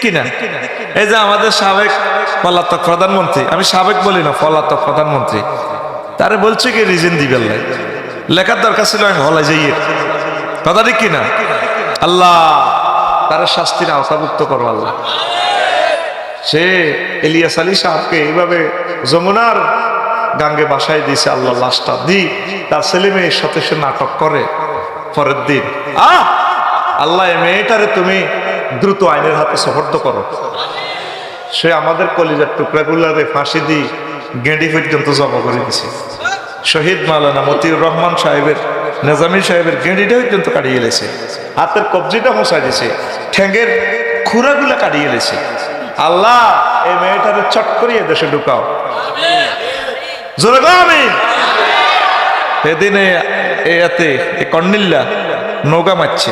কিনা? এই যে আমাদের সাবেক পলাতক প্রধানমন্ত্রী, আমি সাবেক বলি না, পলাতক প্রধানমন্ত্রী, তারে বলছে কি রিজন দিবেন লাই, লেখার দরকার ছিল আমি হলাই যাইয়ে, কথা ঠিক কিনা? আল্লাহ তার শাস্তির আওতাভুক্ত করো আল্লাহ। সে ইলিয়াস আলী সাহেবকে এইভাবে যমুনার গাঙ্গে বাসায় দিয়েছে আল্লাহ, লাশটা দি তার ছেলে মেয়ের সাথে সে নাটক করে। পরের দিন আল্লাহ এ মেয়েটারে তুমি দ্রুত আইনের হাতে সোপর্দ করো। সে আমাদের কলিজার টুকরাগুলারে ফাঁসি দি গেঁডি পর্যন্ত জমা করে দিছে। শহীদ মাওলানা মতিউর রহমান সাহেবের, নেজামি সাহেবের গেঁডিটা পর্যন্ত কাটিয়ে এলেছে, হাতের কবজিটা মশাই দিছে, ঠ্যাঙ্গের খুঁড়াগুলা কাটিয়ে এলেছে। আল্লাহ এই মেয়েটারে চট করিয়ে দেশে ঢুকাও, জোরে গো আমিন। সেদিনে এতে কর্নিল্লা নৌকা মারছে,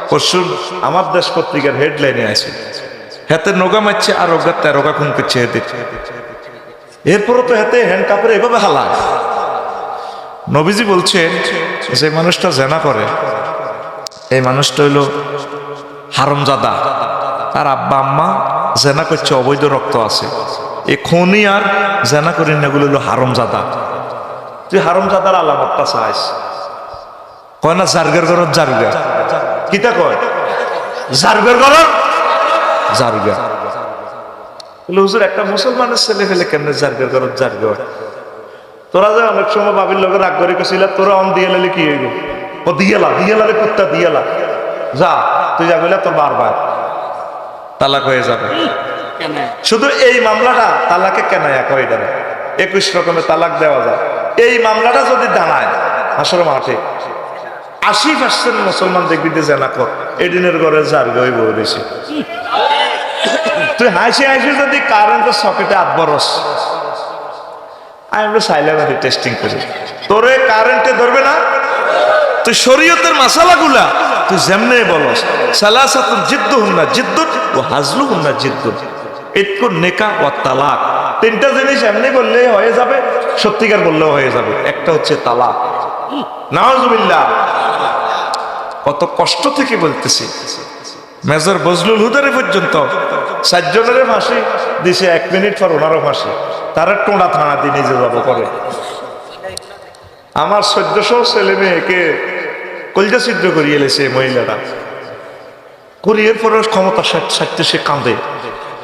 পরশু আমার দেশ পত্রিকার হেডলাইনে আছে, হাতে নৌকা মারছে আর ওগা 13 খুন করছে হেতে। এরপরও তো হাতে হ্যান্ড কাপড়ে এভাবে হালা। নবীজি বলছেন যে মানুষটা জেনা করে, এই মানুষটা হইল হারামজাদা, তার আব্বা আম্মা জেনা করছে, অবৈধ রক্ত আছে। এই খনি আর জেনা করি না, এগুলো হলো হারামজাদা। তুই হারামজাদার আলামতটা চাইস, কয় না জার্গের ঘর জারগা, কিতা কয় জার্গের ঘর জারগা। হুজুর একটা মুসলমানের ছেলে ফেলে কেমনে জার্গের ঘর জারগা? তোরা যে অনেক সময় বাবির লোকের রাগ করে গেছিল, তোরা অন দিয়ে লালে কি হইব? ও দিয়েলা দিয়েলারে কুত্তা দিয়েলা, যা তুই যাবি না, তোর বারবার তালাক হয়ে যাবে। শুধু এই মামলাটা তালাকে কেন কয়, 21 রকমের তালাক দেওয়া যায়। এই মামলাটা যদি দাঁড়ায় হাসরের মাঠে, 80% মুসলমান দেখবি যে জেনা কর, এদিনের ঘরে জারগা হইব বেশি। তুই হাসি হাসি যদি কারেন্টের সকেটে 8 বরস, আমরা সাইলাম টেস্টিং করি, তোরে কারেন্টে ধরবে না। তুই শরীয়তের মাসালাগুলা তুই যেমনে বলস, সালাসাতুন জিদ্দুহুন্না জিদ্দুন ওয়া হাজলুহুন্না জিদ্দুন, ইতকুন নিকাহ ওয়া তালাক। 3টা জিনিস এমনি বললে হয়ে যাবে, সত্যিকার বললেও হয়ে যাবে। একটা হচ্ছে তালাক। নাউজুবিল্লাহ, কত কষ্ট থেকে বলতেছি। মেজর বজলুল হুদারি পর্যন্ত 4 জনের ফাঁসি দিছে, 1 মিনিট পর ওনারও ফাঁসি। তারা টোনা থানা দিয়ে নিজে যাব করে। আমার 1400 ছেলে মেয়েকে কলজা ছিদ্র করিয়ে এলেছে মহিলাটা, করিয়ে পরে ক্ষমতা সাথে সে কাঁদে।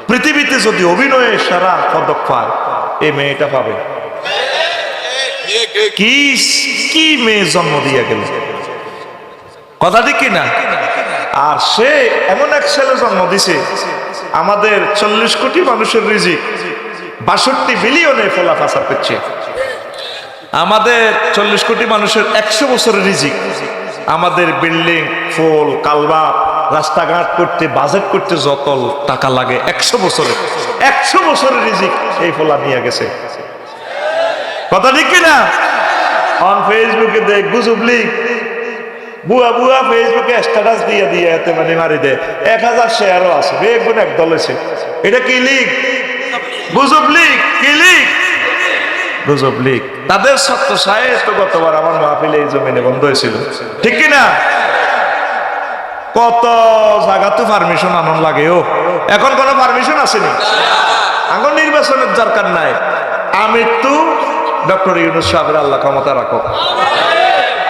পৃথিবীতে যদি অভিনয়ে সারা পদক পায়, এই মেয়েটা পাবে। কি কি মেয়ে জন্ম দিয়ে গেল, কথা ঠিক কিনা? আর সে এমন এক ছেলে জন্ম দিছে, আমাদের 40 কোটি মানুষের রিজিক 62 বিলিয়নে ফোলা ফাঁসা করছে। আমাদের 40 কোটি মানুষের 100 বছরের রিজিক, আমাদের বিল্ডিং, ফুল, কালভার্ট, রাস্তাঘাট করতে, বাজেট করতে যত টাকা লাগে 100 বছরের রিজিক এই ফোলা নিয়ে গেছে। কথা ঠিক কিনা? অন ফেসবুকে দেখ গুজব লিখ, বুয়া বুয়া ফেসবুকে স্ট্যাটাস দিয়ে দিয়ে এতে মানে মারি দেয়, 1000 শেয়ারও আছে, বেগুন একদল হয়েছে। এটা কি লিখ? গুজব লিখ। কি লিখ? গুজব লিখ। তাদের সত্য সাহেব তো গতবার আমার মাহফিলে এই জমিনে বন্ধ হয়েছিল, ঠিক কিনা? কত জায়গা তো পারমিশন আনন লাগে। ও এখন কোনো পারমিশন আসেনি, এখন নির্বাচনের দরকার নাই। আমি তো ডক্টর ইউনূস সাহেবের আল্লাহ ক্ষমতা রাখো।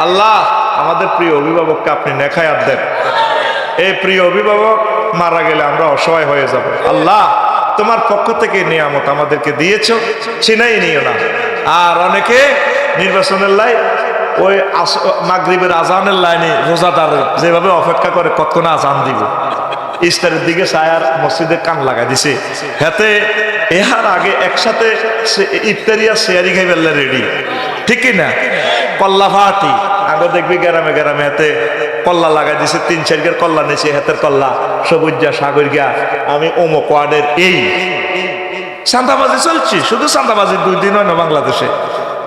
আল্লাহ আমাদের প্রিয় অভিভাবককে আপনি নেখায়াত দেন। এই প্রিয় অভিভাবক মারা গেলে আমরা অসহায় হয়ে যাব। আল্লাহ তোমার পক্ষ থেকে নিয়ামত আমাদেরকে দিয়েছো, ছিনাই নিও না। আর অনেকে নির্বাচনের লাই ওই মাগরিবের আজানের লাইনে রোজাদার যেভাবে অপেক্ষা করে কতক্ষণ আজান দিব, ইফতারের দিকে সায়ার মসজিদে কান লাগা দিছে, হাতে এহার আগে একসাথে ইফতারিয়া শেয়ারি খাই বেললে রেডি, ঠিক কিনা? কল্লা ভাটি আগে দেখবি গ্রামে গ্রামে হাতে কল্লা লাগাই দিছে, 3-4 কল্লা নিয়েছে, হাতের কল্লা সবুজা সাগর গিয়া আমি অমুক ওয়ার্ডের। এই চাঁদাবাজি চলছে, শুধু চাঁদাবাজি 2 দিন হয় না বাংলাদেশে,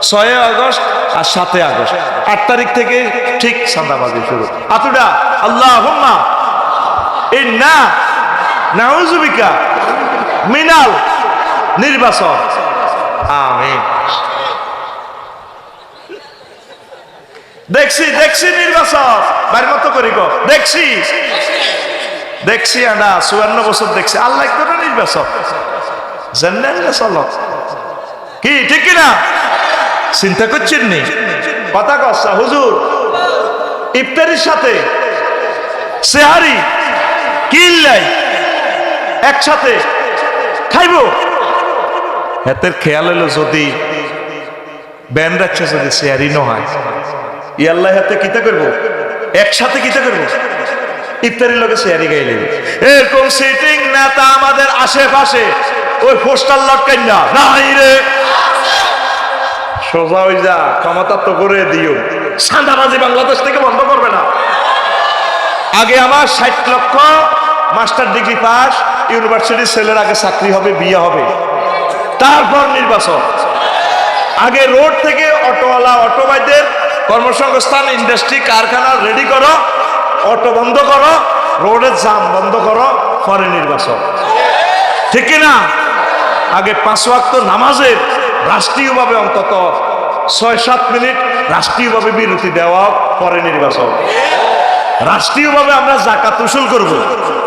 6 আগস্ট আর 7 আগস্ট, 8 তারিখ থেকে ঠিক চাঁদাবাজি শুরু। আতুডা আল্লাহুম্মা ইন্না নাউযুবিকা মিনাল নির্বাচন, আমিন। দেখছি দেখছি নির্বাচন, বাড়ির মতো করি গো, দেখছি দেখছি আমরা 54 বছর দেখছি আল্লাহ একটু নির্বাচন জানেন না চলো কি ঠিক কিনা চিন্তা করছেন নি কথা কচ্ছা হুজুর ইফতারির সাথে সেহারি কিল্লাই একসাথে খাইব এতের খেয়াল হলো যদি ব্যান রাখছে যদি সেহারি ন হয় ইয়াল্লাহ হাতে কিতা করবো একসাথে কিতা করবো ইফতারির লোকে সেহারি গাইলে এরকম সিটিং নেতা আমাদের আশেপাশে ওই পোস্টার লটকাই না নাই রে সোজা হয়ে যা ক্ষমতা তো করে দিও সান্দাবাজি বাংলাদেশ থেকে বন্ধ করবে না আগে আমার 60 লক্ষ মাস্টার ডিগ্রি পাস ইউনিভার্সিটির ছেলের আগে চাকরি হবে বিয়ে হবে তারপর নির্বাচন আগে রোড থেকে অটোওয়ালা অটোবাইদের কর্মসংস্থান ইন্ডাস্ট্রি কারখানা রেডি করো অটো বন্ধ করো রোডের জাম বন্ধ করো পরে নির্বাচন ঠিক না আগে 5 ওয়াক্ত নামাজের রাষ্ট্রীয়ভাবে অন্তত 6-7 মিনিট রাষ্ট্রীয়ভাবে বিরতি দেওয়া পরে নির্বাচন রাষ্ট্রীয়ভাবে আমরা জাকাত উসুল করব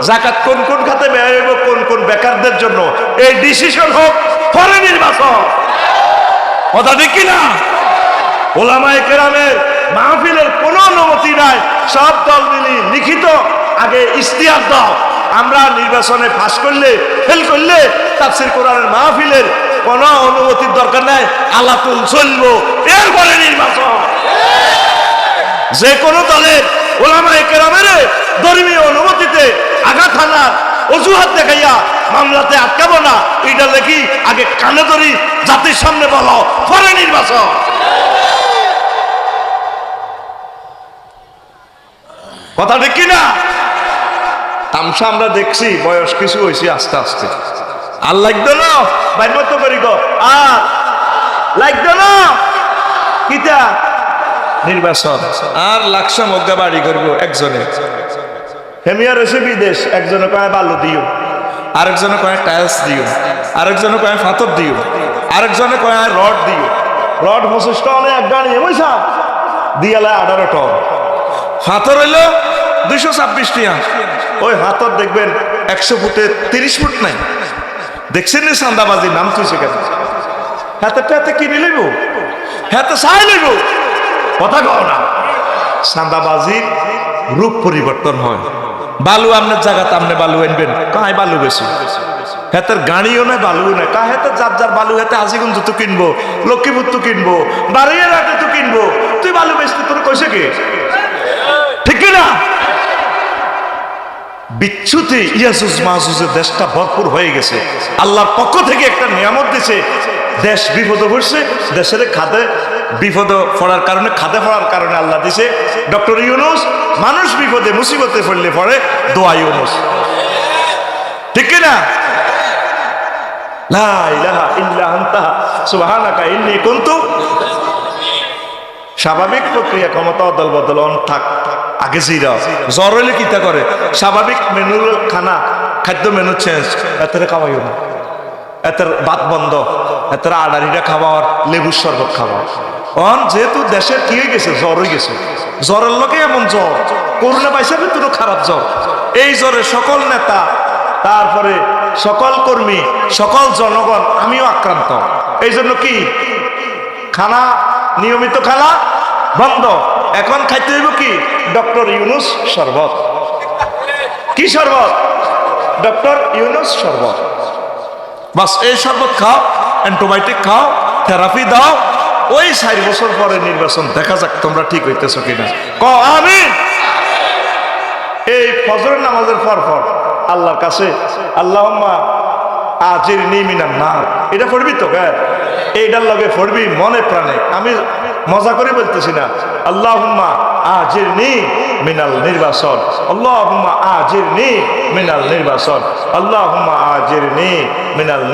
জাকাত কোন কোন খাতে ব্যয় হইব কোন কোন বেকারদের জন্য এই ডিসিশন হোক পরে নির্বাচন কথা ঠিক কিনা ওলামায়ে কেরামের মাহফিলের কোনো অনুমতি নাই সব দল মিলি লিখিত আগে ইশতিহার দাও আমরা নির্বাচনে পাস করলে ফেল করলে তাফসীর কোরআনের মাহফিলের কোনো অনুমতির দরকার নাই আলাতুল চলবো এরপরে নির্বাচন যে কোনো দলের ওলামায়ে কেরামের ধর্মীয় অনুমতিতে আঘাত হানার অজুহাত দেখাইয়া মামলাতে আটকাবো না এটা দেখি আগে কানে ধরি জাতির সামনে বলো পরে নির্বাচন কথা ঠিক কিনা তামসা আমরা দেখছি বয়স কিছু হয়েছে আস্তে আস্তে আর লাগতো না বাইর তো করি গো আর লাগতো না কিতা নির্বাচন আর লাকসা মগ্গা বাড়ি করবো একজনে হেমিয়া রয়েছে বিদেশ একজনে কয় বালু দিও আরেকজনে কয় টাইলস দিও আরেকজনে কয় ফাতর দিও আরেকজনে কয় রড দিও রড 25 টাকা এক গাড়ি পয়সা দিয়ালে 18 টন ফাতর হইলো 226 টাকা ওই হাতর দেখবেন 100 ফুটে 30 ফুট নাই দেখছেন না চান্দাবাজির নাম তুইছে কেন হাতে কিনে লইব হাতে চাই লইব কথা কও না চান্দাবাজির রূপ পরিবর্তন হয় বালু আপনার জায়গাতে আপনি বালু আনবেন কাই বালু বেশি হাতের গাড়িও নাই বালুও নাই কা হাতে যার যার বালু হাতে আজিগঞ্জ তো কিনবো লক্ষ্মীপুর তো কিনবো বাড়িয়াঘাটে তো কিনবো তুই বালু বেচতে তোর কইছে কি ঠিক না বিচ্ছুতে ইয়াজুজ মাজুজের দেশটা ভরপুর হয়ে গেছে আল্লাহর পক্ষ থেকে একটা নিয়ামত দিছে দেশ বিপদে পড়ছে দেশের খাদে বিপদ পড়ার কারণে খাদে পড়ার কারণে আল্লাহ দিছে ডক্টর ইউনূস মানুষ বিপদে মুসিবতে পড়লে পড়ে দোয়া ইউনূস ঠিক না লা ইলাহা ইল্লা আনতা সুবহানাকা ইন্নী কুনতু স্বাভাবিক প্রক্রিয়া ক্ষমতা অদল বদলন থাক আগে জিরা জ্বর হইলে কিতা করে স্বাভাবিক মেনুর খানা খাদ্য মেনু চেঞ্জ এতে খাওয়াইও না এতে ভাত বন্ধ এতে আড়ারিটা খাওয়ার লেবুর শরবত খাওয়া অন যেহেতু দেশের কি হয়ে গেছে জ্বর হয়ে গেছে জ্বরের লোকে এমন জ্বর করোনা পাইছে কিন্তু খারাপ জ্বর এই জ্বরে সকল নেতা তারপরে সকল কর্মী সকল জনগণ আমিও আক্রান্ত এই জন্য কি খানা নিয়মিত খানা বন্ধ এখন খাইতে হইব কি ডক্টর ইউনূস শরবত কি শরবত ডক্টর ইউনূস শরবত বাস এই শরবত খাও অ্যান্টিবায়োটিক খাও থেরাপি দাও ওই 4 বছর পরে নির্বাচন দেখা যাক তোমরা ঠিক হইতেছো কিনা কও আমিন এই ফজরের নামাজের পর আল্লাহর কাছে আল্লাহুম্মা আজিরনি মিনান নার এটা পড়বি তো গায় এইটার লগে পড়বি মনে প্রাণে আমি মজা করে বলতেছি না আল্লাহুম্মা আজিরনি মিনাল নির্বাচন আল্লাহুম্মা আজিরনি মিনাল নির্বাচন আল্লাহুম্মা আজিরনি মিনাল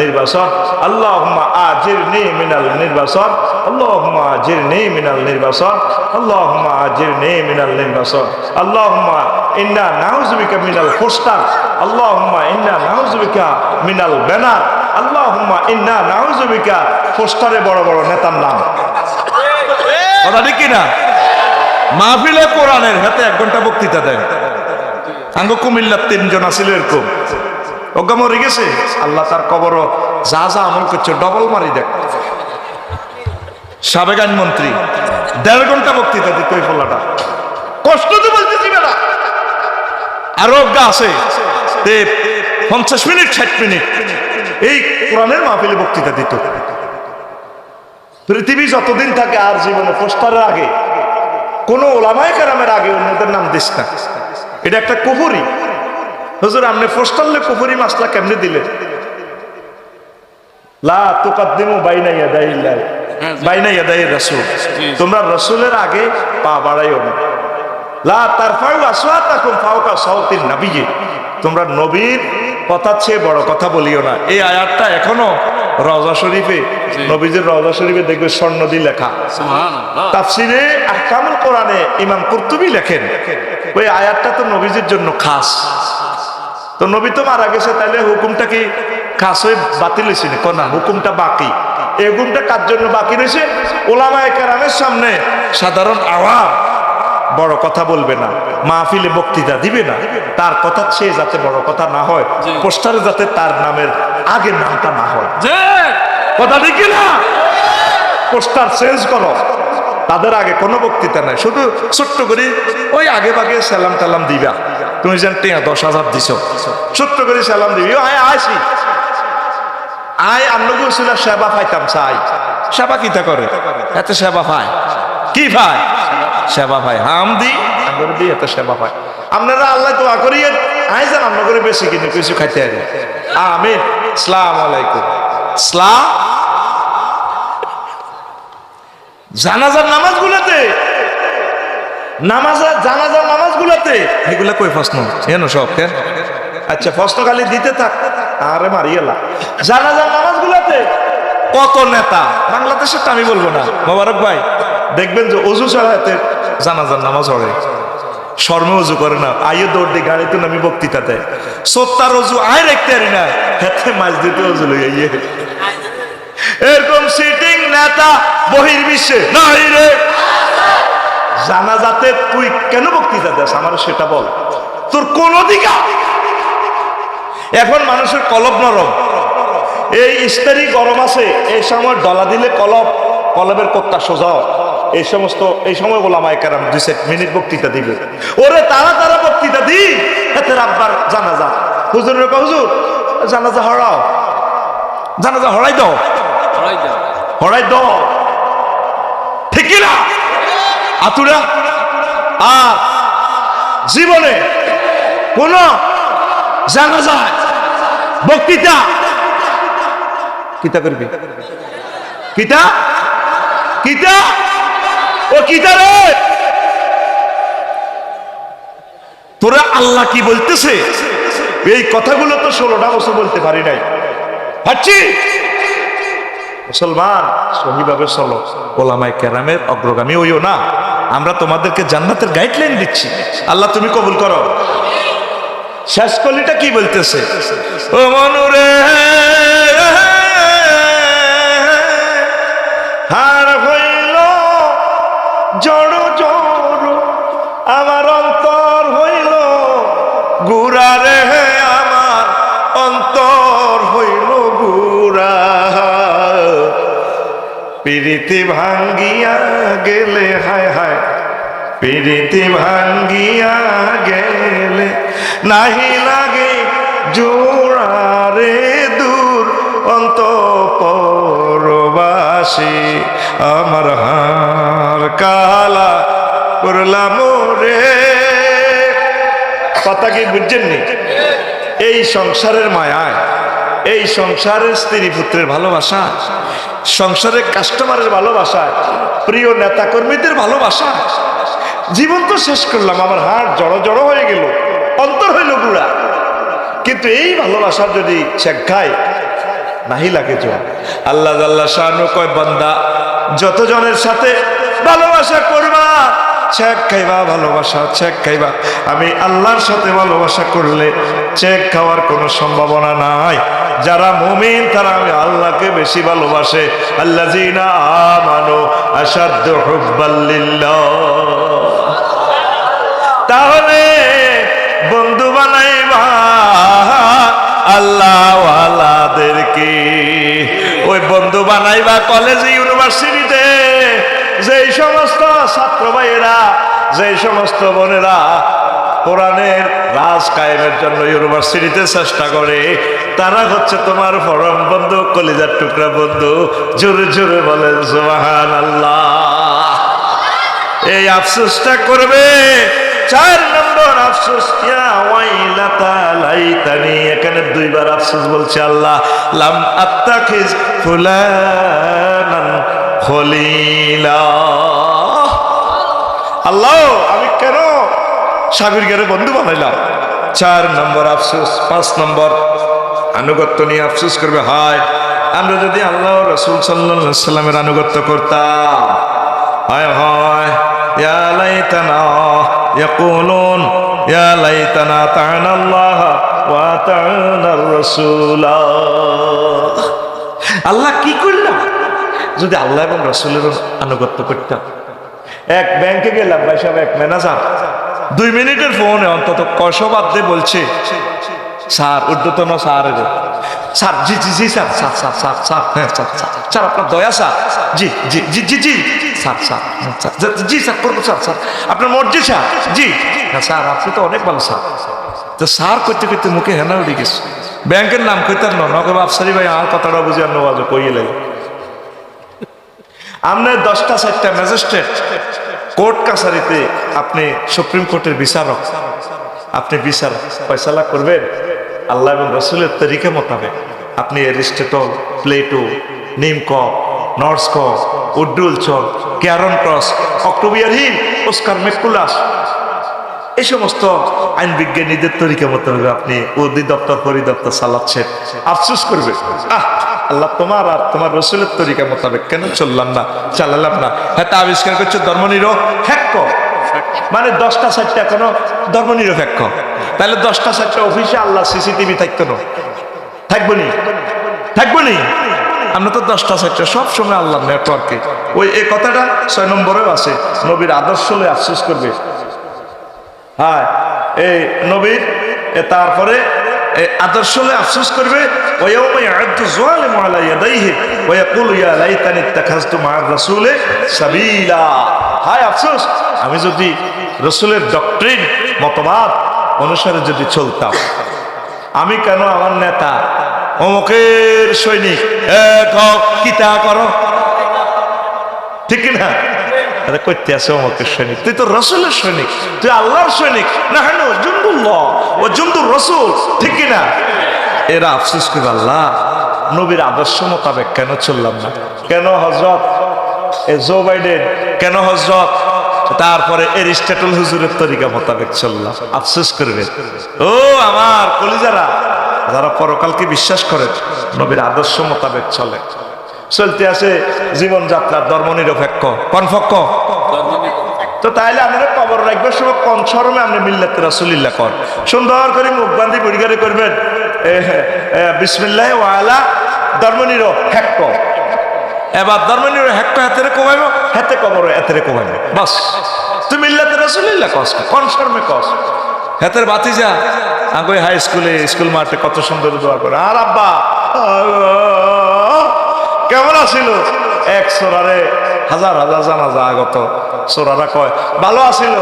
নির্বাচন আল্লাহুম্মা আজিরনি মিনাল নির্বাচন আল্লাহুম্মা আজিরনি মিনাল নির্বাচন আল্লাহুম্মা আজিরনি মিনাল নির্বাচন আল্লাহুম্মা ইন্না নাউযু বিকা মিনাল ফুসতান আল্লাহুম্মা ইন্না নাউযু বিকা মিনাল ব্যানার আল্লাহুম্মা ইন্না নাউযু বিকা পোস্টারে বড় বড় নেতার নাম কথা ঠিক কিনা মাহফিলে কোরআনের হাতে 1 ঘন্টা বক্তৃতা দেয় আঙ্গ কুমিল্লার 3 জন আছিল এরকম, অজ্ঞা মরে গেছে, আল্লাহ তার কবর যা যা আমল করছে ডবল মারি দেখ। সাবেক আইনমন্ত্রী 1.5 ঘন্টা বক্তৃতা দিত ওই ফলাটা, কষ্ট তো বলতেছি না। আরো অজ্ঞা আছে 50 মিনিট 60 মিনিট এই কোরআনের মাহফিলে বক্তৃতা দিত। পৃথিবী যতদিন থাকে আর জীবনে পোস্টারের আগে কোন ওলামায়ে কেরামের আগে অন্যদের নাম দিস না, এটা একটা কুফরি। হুজুর আপনি পোস্টারলে কুফরি মাসলা কেমনে দিলেন? লা তুকাদ্দিমু বাইনা ইয়াদাইল্লাহ বাইনা ইয়াদাইর রাসূল, তোমরা রাসূলের আগে পা বাড়াইও না। লা তারফাউ আসওয়াতাকুম ফাওকা সাওতিন নবিয়্যি, তোমরা নবীর কথার চেয়ে বড় কথা বলিও না। এই আয়াতটা এখনো রওজা শরীফে, নবীজির রওজা শরীফে দেখবে স্বর্ণ দিয়ে লেখা। সুবহানাল্লাহ। তাফসিরে আহকামুল কোরআনে ইমাম কুরতুবী লেখেন ওই আয়াতটা তো নবীজির জন্য খাস। তো নবী তো মারা গেছে, তাহলে হুকুমটা কি খাস হয়ে বাতিল হয়েছে না? হুকুমটা বাকি। এই হুকুমটা কার জন্য বাকি রয়েছে? ওলামায়ে কেরামের সামনে সাধারণ আওয়াম বড় কথা বলবে না, মাহফিলে বক্তৃতা দিবে না, তার কথা চেয়ে যাতে বড় কথা না হয়, পোস্টারে যাতে তার নামের আগের নামটা না হয়। কথা ঠিক না? পোস্টার চেঞ্জ করো, তাদের আগে কোনো বক্তৃতা নাই, শুধু ছোট্ট করে ওই আগে ভাগে সালাম টালাম দিবা। তুমি যেন 10,000 দিছ, ছোট্ট করে সালাম দিবি, আয় আসি আয় আমনগো ছিল সেবা পাইতাম চাই। সেবা কিতা করে? এত সেবা পায় কি ভাই? সেবা ভাই হাম দি আমরা দিই, এত সেবা পায়। আপনারা আল্লাহ দোয়া করিয়ে আয় যান আমরা করে বেশি কিনে কিছু খাইতে আরে। আমিন। আসসালামু আলাইকুম। সালাম। জানাজার নামাজগুলোতে, জানাজার নামাজগুলোতে এগুলা কই প্রশ্ন এনো সব কেন? আচ্ছা প্রশ্ন খালি দিতে থাক, আরে মারিয়েলা। জানাজার নামাজগুলোতে কত নেতা, বাংলাদেশের তো আমি বলবো না, মোবারক ভাই দেখবেন যে অজু ছাড়া হাতে জানাজার নামাজ পড়ে, শর্মে অজু করে না, আইয়ে দৌড় দিয়ে গাড়িতে নামি বক্তৃতা দেয়। সত্তার অজু আয় রাখতে পারি না, হাতে মাছ দিতে অজু লইয়া ইয়ে। এরকম সিটিং নেতা বহির্বিশ্বে নাই রে। জানাজাতে তুই কেন বক্তৃতা দেস আমার সেটা বল, তোর কোন অধিকার? এখন মানুষের কলব নরম, এই ইস্তারি গরম আছে, এই সময় ডলা দিলে কলবের কোত্তা সোজা। এই সময় ওলামায়ে কেরাম 2 মিনিট বক্তৃতা দিবে, ওরে তারা বক্তৃতা দি এতে রাব্বার জানাজা। হুজুরের হুজুর জানাজা হড়াও, জানাজা হড়াই দাও, হড়াই দাও, ঠিক না? আতুরা আর জীবনে কোন জানাজা বক্তৃতা কিতা করবি? কিতা ও কিতা রে? তোরা আল্লাহ কি বলতেছে এই কথাগুলো তো 16টা বছর বলতে পারি নাই। পাচ্ছি মুসলমান সহিভাবে চলো, ওলামায়ে কেরামের অগ্রগামী হইও না। আমরা তোমাদেরকে জান্নাতের গাইডলাইন দিচ্ছি, আল্লাহ তুমি কবুল করো। শেষ কলিটা কি বলতেছে? ও মনুরে হার হইল জড় জড়, আমার অন্তর হইল গুড়া রে, আমার অন্তর হইল গুড়া। প্রীতি ভাঙ্গিয়া গেলে, হায় হায় প্রীতি ভাঙ্গিয়া গেলে নাহি লাগে জোড়ারে, দূর অন্তঃপরবাসী আমার হার কালা করলাম রে। কথা কি বুঝছেননি? এই সংসারের মায়ায়, এই সংসারের স্ত্রী পুত্রের ভালোবাসা, সংসারের কাস্টমারের ভালোবাসায়, প্রিয় নেতা কর্মীদের ভালোবাসা, জীবন তো শেষ করলাম, আমার হাড় জড়ো জড়ো হয়ে গেল, অন্তর হইল গুড়া। কিন্তু এই ভালোবাসা যদি ছেক খায় নাহি লাগে জোয়া। আল্লাহ জাল্লা শানু কয় বান্দা যতজনের সাথে ভালোবাসা করবা ছেক খাইবা, ভালোবাসা ছেক খাইবা। আমি আল্লাহর সাথে ভালোবাসা করলে ছেক খাওয়ার কোনো সম্ভাবনা নাই। যারা মুমিন তারা আমি আল্লাহকে বেশি ভালোবাসে। আল্লাযীনা আমানু আশাদ্দু হুব্বাল লিল্লাহ। তাহলে আল্লাহওয়ালাদেরকে ওই বন্ধু বানাইবা কলেজে ইউনিভার্সিটিতে, যেই সমস্ত ছাত্র ভাইয়েরা, যেই সমস্ত বোনেরা কোরআনের রাজ কায়েমের জন্য ইউনিভার্সিটিতে চেষ্টা করে, তারা হচ্ছে তোমার পরম বন্ধু, কলিজার টুকরা বন্ধু। জোরে জোরে বলেন সুবহানাল্লাহ। এই আফসোসটা করবে। 4 নম্বর আফসোস, ইয়া ওয়াইলাতা লাইতানি, এখানে 2 বার আফসোস বলছে আল্লাহ। লাম আত্তাখিজ ফুলানান খলিলা, আল্লাহ আমি কেন সাগরীকে বন্ধু বানাইলাম। 4 নম্বর আফসোস। 5 নম্বর আনুগত্য নিয়ে আফসোস করবে। হয় আমরা যদি আল্লাহ রাসূল সাল্লাল্লাহু আলাইহি সাল্লামের আনুগত্য করতাম, হয় হয় ইয়া লাইতানা ইয়াকুলুন ইয়া লাইতানা তা'আনা আল্লাহ ওয়া তা'আনা রাসূল। আল্লাহ কি করলাম যদি আল্লাহ এবং রাসূলের আনুগত্য করতাম। এক ব্যাংকে গেলাম, ভাই সাহেব, এক ম্যানেজার 2 মিনিটের ফোনে অন্তত কয়শো বাদ দিয়ে বলছে, স্যার ঊর্ধ্বতন স্যার, স্যার জি জি জি sir, sir sir sir sir, হ্যাঁ স্যার স্যার স্যার, আপনার দয়া স্যার, জি জি জি জি জি স্যার স্যার জি স্যার করবো স্যার, স্যার আপনার মর্জি স্যার, জি হ্যাঁ স্যার, আপনি তো অনেক ভালো স্যার। তো স্যার করতে করতে মুখে হেনা উঠে গেছে। ব্যাংকের নাম কইতার নগর আফসারি ভাই আমার কথাটা বুঝে আর নওয়াজ কইয়ে লাগে। আপনার 10টা 4টা ম্যাজিস্ট্রেট কোর্ট কাছারিতে, আপনি সুপ্রিম কোর্টের বিচারক, আপনি বিচার ফয়সালা করবেন আল্লাহ এবং রাসূলের তরিকা মোতাবেক। আপনি এরিস্টটল, প্লেটো, নিমকপ, নর্সকপ, উড্ডুল চল, ক্যারন ক্রস, অক্টোবিয়ার হিল, অস্কার ম্যাকুলাস, এই সমস্ত আইন বিজ্ঞানীদের তরিকা মোতাবেক আপনি অধিদপ্তর পরিদপ্তর চালাচ্ছেন। আফসোস করবে, আল্লাহ তোমার আর তোমার রাসূলের তরিকা মোতাবেক কেন চললাম না, চালালাম না। হ্যাঁ, তা আবিষ্কার করছে ধর্মনিরপেক্ষ, মানে 10টা 4টা কোনো ধর্মনিরপেক্ষ। তাহলে 10টা 4টা অফিসে আল্লাহ সিসিটিভি থাকতো না, থাকবো নি, থাকবো নি। আমরা তো 10টা 4টা সব সময় আল্লাহ নেটওয়ার্কে। ওই এই কথাটা 6 নম্বরেও আছে, নবীর আদর্শ হলে আফসোস করবে। হ্যাঁ, এই নবীর তারপরে আদর্শ হলে আফসোস করবে। ওয়ায়াউমা ইয়া'আদু যালিমু আলা ইয়াদাইহি ওয়া ইয়াকুলু ইয়া লাইতানি ইত্তাখাযতু মা'আর রাসূলি সাবিলা। হায় আফসোস, আমি যদি রাসূলের ডক্ট্রিন মতবাদ অনুসারে যদি চলতাম। আমি কেন আমার নেতা অমুকের সৈনিক কিতা করো, ঠিক না? আরে করতে আছে অমুকের সৈনিক, তুই তো রাসূলের সৈনিক, তুই আল্লাহর সৈনিক। নাহনু জুনদুল্লাহ ওয়া জুনদুর রাসূল, ঠিক না? এরা আফসোস করে আল্লাহ নবীর আদর্শ মোতাবেক কেন চললাম না, কেন হযরত জো বাইডেন, কেন হযরত তারপরে এরিস্টটল হুজুরের তরিকা মোতাবেক চললাম। আফসোস করবে। ও আমার কলিজারা, যারা পরকালকে বিশ্বাস করে নবীর আদর্শ মোতাবেক চলে, চলতে আছে জীবনযাত্রার ধর্মনিরপেক্ষ কনফক্ক। তো তাইলে আমরা কবর রাখবার সময় কোন শরমে আপনি মিল্লাতে রাসূলিল্লাহ কর, সুন্দর করে মুখ বান্ধি পরিগারে করবেন বিসমিল্লাহ ওয়া আলা ধর্মনিরপেক্ষ। এবার ধর্মনিরপেক্ষ হাতে কমাইব, হাতে কবর হাতে কমাইব, বাস। তুই মিল্লাতে রাসূলিল্লাহ কস, কোন শরমে কস। হাতের বাতিজা আগে হাই স্কুলে, স্কুল মাঠে কত সুন্দর দোয়া করে, আর আব্বা কেমন আছিল। এক সোরারে হাজার হাজার জানাজা আগত, সোরারা কয় ভালো আছিল।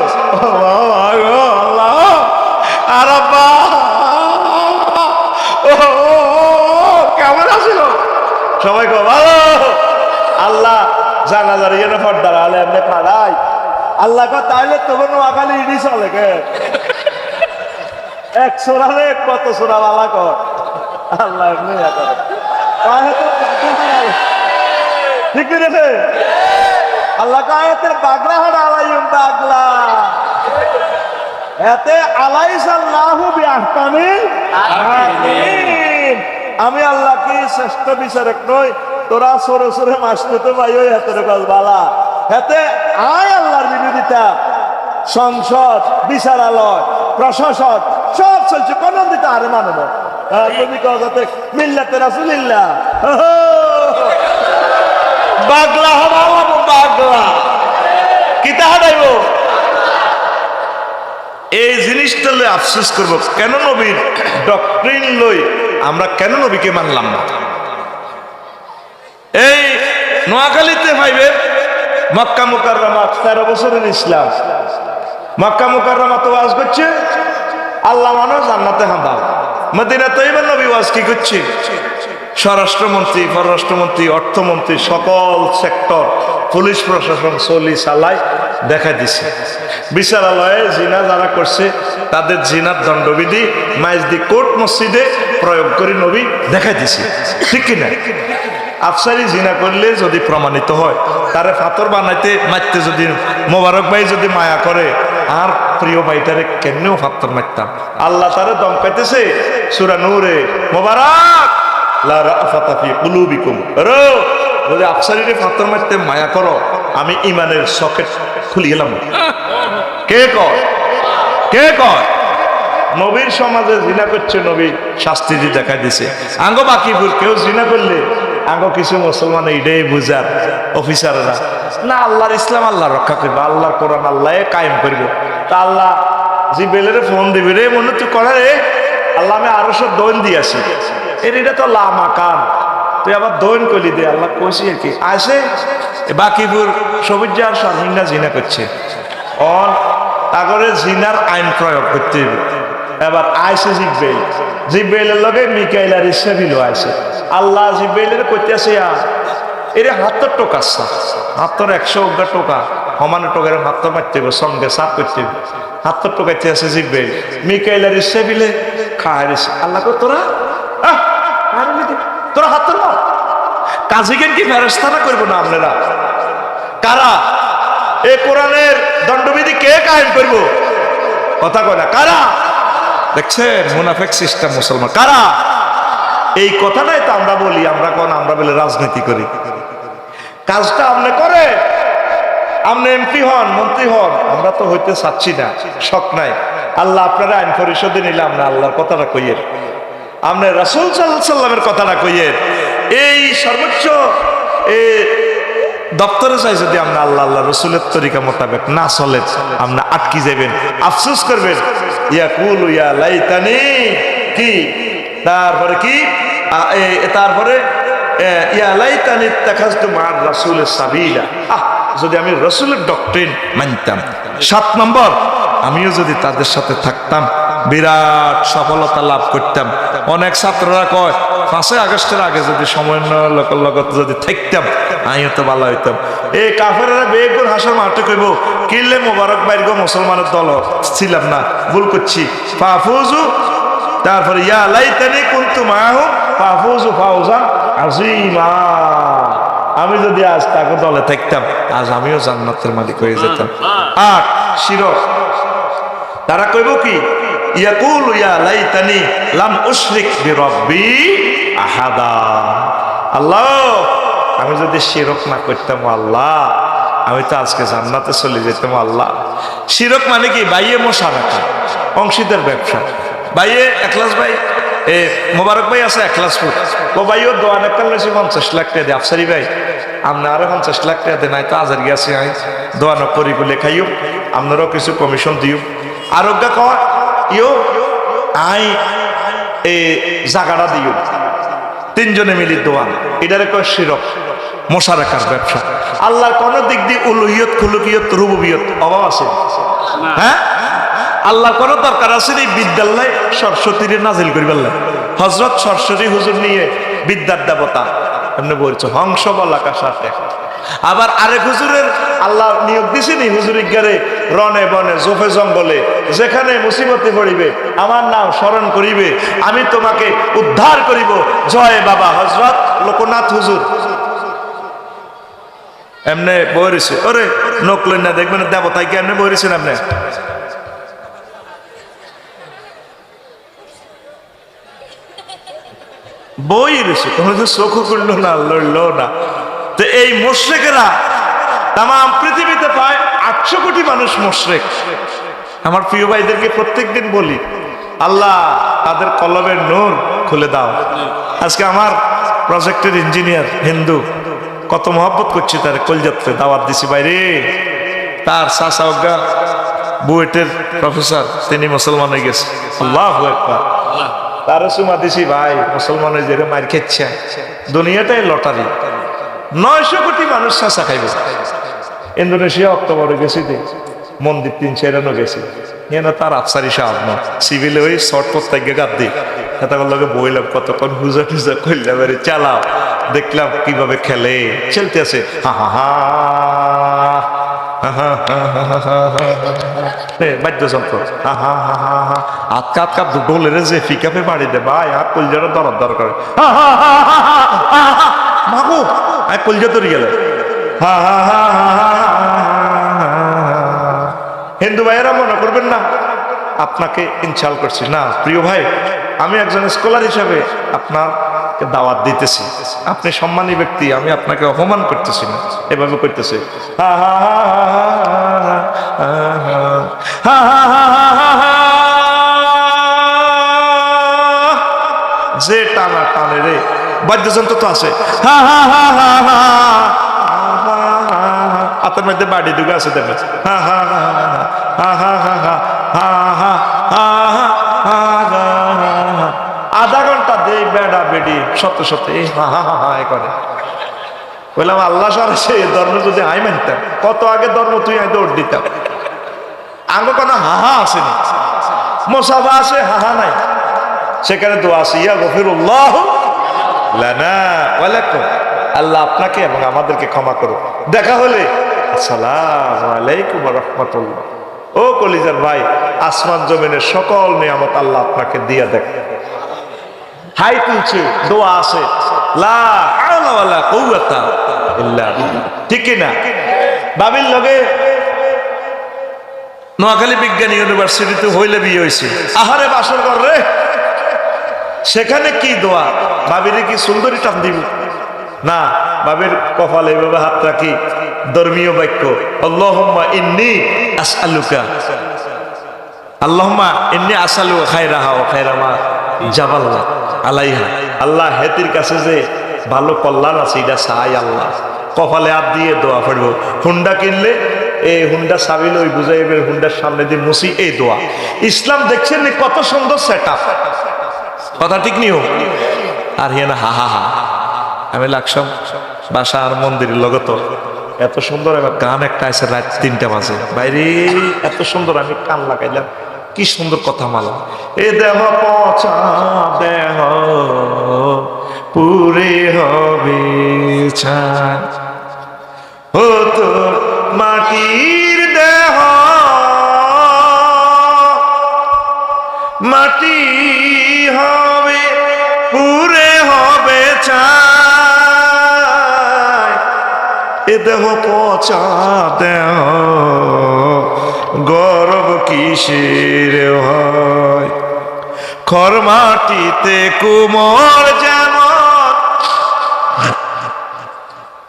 আর আব্বা কেমন আছিল, সবাই কয় ভালো। আল্লাহ জানাজার ইয়ে পর্দার আলে এমনি খাড়াই, আল্লাহ কয় তাইলে তখন নোয়াখালী ইডি চলে কে। এক সোরারে কত সোরা বালা কয়, আল্লাহ এমনি ঠিক রে। আল্লাহ কায়াতের বাগলা হাড় আলাইম বাগলা এতে আলাইসাল্লাহু বিআহকামিল হাকিম। আমি আল্লাহ কি শ্রেষ্ঠ বিচারক নই? তোরা সরে সরে মাসতে ভাই ওই হাতের কাজ বালা হাতে আয়। আল্লাহর বিরোধিতা সংসদ, বিচারালয়, প্রশাসন সব চলছে, কোন দিতে আরে মানব নবী কাজতে মিল্লাতে রাসূলিল্লাহ বাগলা হবা বাগলা কিতা হাদাইব। এই জিনিস জিনিসটা লই আফসোস করব, কেন নবীর ডক্ট্রিন লই আমরা কেন নবীকে মানলাম না। এই নোয়াখালীতে ভাইবে মক্কা মুকাররমা 13 বছরের ইসলাম, মক্কা মুকাররমা তো ওয়াজ করছে আল্লাহ মানো জান্নাতে হাঁদাও, মদিনা তৈবা নবী ওয়াজ কি করছে, স্বরাষ্ট্রমন্ত্রী, পররাষ্ট্রমন্ত্রী, অর্থমন্ত্রী, সকল সেক্টর, পুলিশ প্রশাসন চলি চালাই দেখা দিছে। বিচারালয়ে জিনা যারা করছে তাদের জিনার দণ্ডবিধি মাইজদি কোর্ট মসজিদে প্রয়োগ করে নবী দেখা দিছে, ঠিক কিনা? আফসারি জিনা করলে যদি প্রমাণিত হয়, তারে ফাতর বানাইতে মারতে যদি মোবারক ভাই যদি মায়া করে, আর প্রিয় ভাইটারে কেমনেও ফাতর মারতাম। আল্লাহ তারে দমকাইতেছে সূরা নূরে, মোবারক লা রাফাতা ফি কুলুবিকুম, রো যদি আফসারিরে ফাতর মারতে মায়া করো, আমি ইমানের সকেট খুলি গেলাম। কে কয়? কে কয়? নবীর সমাজে জিনা করছে, নবী শাস্তি দিয়ে দেখা দিছে। আঙ্গ বাকিপুর কেউ জিনা করলে আঙ্গ কিছু মুসলমান এটাই বুঝার অফিসাররা, না আল্লাহর ইসলাম আল্লাহ রক্ষা করবে, আল্লাহর কোরআন আল্লাহ কায়েম করবে। তা আল্লাহ জিব্রাইলের ফোন দিবে, রে মনে তুই করে রে আল্লাহ আমি আরো সব দৈন দিয়েছি, এটা তো লামাকান, তুই আবার দৈন করলি দে। আল্লাহ কইছি আর কি আসে বাকিপুর সবুজার শারমিনা জিনা করছে, অন তাগরে জিনার আইন প্রয়োগ করতে হবে। এবার আইসে জিব্রাইল, জিব্রাইলের লগে মিকাইল আর ইসরাফিল আইসে। আল্লাহ জিব্রাইলের কইতেছে এরে হাতের টোকাচ্ছা, হাতের 100 টোকা সমানে টোকার হাত মারতে হবে, সঙ্গে সাপ করতে হবে, হাতের টোকাইতে আছে জিব্রাইল। মিকাইল আর ইসরাফিলে খাইছে। আল্লাহ কই তোরা তোরা হাতের মার কাজী কেন কি ফেরেশতারা করবো না আপনারা? কারা এই কোরআনের দণ্ডবিধি কে কায়েম করব? কথা কয় না, কারা? দেখছেন মুনাফিক সিস্টেম মুসলমান, কারা? এই কথাটাই তো আমরা বলি, আমরা কোন আমরা বলে রাজনীতি করি, কাজটা আপনি করে, আপনি এমপি হন, মন্ত্রী হন, আমরা তো হইতে চাচ্ছি না, শখ নাই। আল্লাহ আপনারা আইন পরিষদে নিলাম না, আল্লাহর কথাটা কইয়ের, আপনি রাসূল সাল্লাল্লাহু আলাইহি সাল্লামের কথাটা কইয়ের। এই সর্বোচ্চ দপ্তরে চাই যদি আমরা আল্লাহ আল্লাহ রসুলের তরিকা মোতাবেক না চলে, আপনি আটকি যাবেন, আফসোস করবেন। ইয়াকুলু ইয়া লাইতানি, কি তারপরে কি, তারপরে ইয়া লাইতানি ইত্তাখাযতু মা'আর রাসূলি সাবিলা, যদি আমি রসুলের ডক্ট্রিন মানতাম। 7 নম্বর, আমিও যদি তাদের সাথে থাকতাম বিরাট সফলতা লাভ করতাম। অনেক ছাত্ররা কয় 5 আগস্টের আগে যদি সমন্বয় লগত যদি থাকতাম আমিও তো ভালো হইতাম। এই কাফেররা বেগুন হাসার মাঠে কইব কিল্লে মোবারক বাইর গো মুসলমানের দল ছিলাম না, ভুল করছি, ফাফুজু, তারপরে ইয়া লাইতানি কুনতু মাআহু ফাফুজু ফাওজান আযীমা, আমি যদি আজ তাকে দলে থাকতাম আজ আমিও জান্নাতের মালিক হয়ে যেতাম। 8 শিরক, তারা কইব কি, ইয়াকুলু ইয়া লাইতানি লাম উশরিক বিরাব্বি আহাদা, আল্লাহ আমি যদি শিরক না করতাম, আল্লাহ আমি তো আজকে জান্নাতে চলে যেতাম। আল্লাহ শিরক মানে কি? বাইয়ে মুশারাকা, অংশীদার ব্যবসা। বাইয়ে এখলাস ভাই মোবারক ভাই আছে এখলাসপুর, ও ভাইও দোয়া নেকাল লইছি 50 লাখ টাকা দিয়ে, আফসারি ভাই আপনি আরো 50 লাখ টাকা দেন, নাই তো আজার গেছে আই দোয়া ন করি বলে খাইও, আপনারও কিছু কমিশন দিও। আরোগ্য কয় ইও আই এই জাগাটা দিও, 3 জনে মিলি দোয়া, এটারে কয় শিরক, মুশারাকার ব্যবসা। আল্লাহর কোন দিক দিয়ে উলুহিয়ত, খুলুকিয়ত, রুবুবিয়ত অভাব আছে? হ্যাঁ, আল্লাহর কোন দরকার আছে এই বিদ্যালয় সরস্বতীরে নাজিল করিবার লাগে? হযরত সরস্বতী হুজুর নিয়ে বিদ্যার দেবতা এমনি বলছো হংস বলাকা সাথে। আবার আরেক হুজুরের আল্লাহ নিয়োগ দিছেনি হুজুরি গারে রনে বনে জোফে জঙ্গলে, যেখানে মুসিবতে পড়িবে আমার নাম স্মরণ করিবে আমি তোমাকে উদ্ধার করিব, জয় বাবা হযরত লোকনাথ হুজুর। এমনি বইরেছে, ওরে নকলেন না, দেখবেন দেবতাই কি এমনি বইরেছেন আপনি? বই রয়েছে, কোনো চোখ করলো না, লড়লো না। তো এই মুশরিকেরা তাম পৃথিবীতে প্রায় 800 কোটি মানুষ মুশরিক। আমার প্রিয় ভাইদেরকে প্রত্যেকদিন বলি, আল্লাহ তাদের কলবের নূর খুলে দাও। আজকে আমার প্রজেক্টের ইঞ্জিনিয়ার হিন্দু, কত মহব্বত করছি, তার কলজাতে দাওয়াত দিছি বাইরে, তার চাচা অজ্ঞা বুয়েটের প্রফেসর, তিনি মুসলমান হয়ে গেছে। আল্লাহু আকবার। তার সুমা দিছি ভাই, মুসলমানের যে মার খেচ্ছে, দুনিয়াটাই লটারি। 900 কোটি মানুষ চাষা খাইবে। ইন্দোনেশিয়া অক্টোবরে গেছি, মন্দির 3 গেছি, তার আফসারি সাহেব না সিভিলে ওই শর্ট প্রত্যেকে গাদ দিই লগে বইলাম কতক্ষণ হুজা টুজা করলাম, চালাও দেখলাম কিভাবে খেলে, চলতে আছে হা হা হা বাদ্যযন্ত্র হা হা হা হা হা আটকা আটকা ডোলের যে পিকআপে বাড়ি দে ভাই, আর কলজাটা দরদ দর করে মাগো আর কলজা তৈরি গেল হা হা হা হা। হিন্দু ভাইয়েরা মনে করবেন না আপনাকে ইনশাল করছি না, প্রিয় ভাই, আমি একজন স্কলার হিসাবে আপনাকে দাওয়াত দিতেছি। আপনি সম্মানী ব্যক্তি, আমি আপনাকে অপমান করতেছি না, এভাবে করতেছি যে টানা টানে রে, বাদ্যযন্ত্র তো আছে, হাতের মধ্যে বাড়ি দুটো আছে দেখবেন, আধা ঘন্টা দেই বেড়া বেড়ি সত্য সত্য হা হা হা হা করে। বললাম আল্লাহ সারা সে ধর্ম যদি আই মানতাম, কত আগে ধর্ম তুই আই দৌড় দিতাম। আগে কোনো হাহা আসেনি, মোসাফা আছে হাহা নাই, সেখানে দোয়া আছে ইয়া গফিরুল্লাহ লানা ওয়া লাকুম, আল্লাহ আপনাকে এবং আমাদেরকে ক্ষমা করো। দেখা হলে আসসালামু আলাইকুম ওয়া রাহমাতুল্লাহ। ও কলিজার ভাই, আসমান জমিনের সকল নিয়ামত আল্লাহ আপনাকে দিয়া দেখ। হাই তুলছে, দোয়া আছে, লা হাওলা ওয়ালা কুওয়াতা ইল্লা বিল্লাহ, ঠিক কি না? বাবির লগে নোয়াখালী বিজ্ঞান ইউনিভার্সিটিতে হইলে বিয়ে হয়েছে, আহারে বাসর ঘর রে, সেখানে কি দোয়া, বাবিরে কি সুন্দরী টান দিব না, বাবির কপালে এইভাবে হাত রাখি, ধর্মীয় বাক্য আল্লাহুম্মা ইন্নী আসআলুকা, আল্লাহুম্মা ইন্নী আসআলুকা খায়রাহা ওয়া খায়রা মা জাবাল্লা আলাইহা, আল্লাহ হেতির কাছে যে ভালো কল্যাণ আছে এটা চাই, আল্লাহ কপালে হাত দিয়ে দোয়া পড়ব। হুন্ডা কিনলে এই হুন্ডা সাবিল ওই বুঝাইবের হুন্ডার সামনে দিয়ে মুসি, এই দোয়া। ইসলাম দেখছেন কত সুন্দর সেট আপ, কথা ঠিক নিও। আর হিয়া না হা হা হা, আমি লাগসাম বাসা আর মন্দিরের লগত এত সুন্দর এবার গান একটা আছে, রাত 3টা বাজে, বাইরে এত সুন্দর, আমি কান লাগাইলাম, কি সুন্দর কথা মালা। এ দেহ পচা দেহ পুরে হবে ছাই, ও তোর মাটির দেহ মাটি হবে পুরে হবে ছাই, এ দেহ পচা দেহ গর্ব কিসের হয়, খর মাটিতে কুমোর যেমন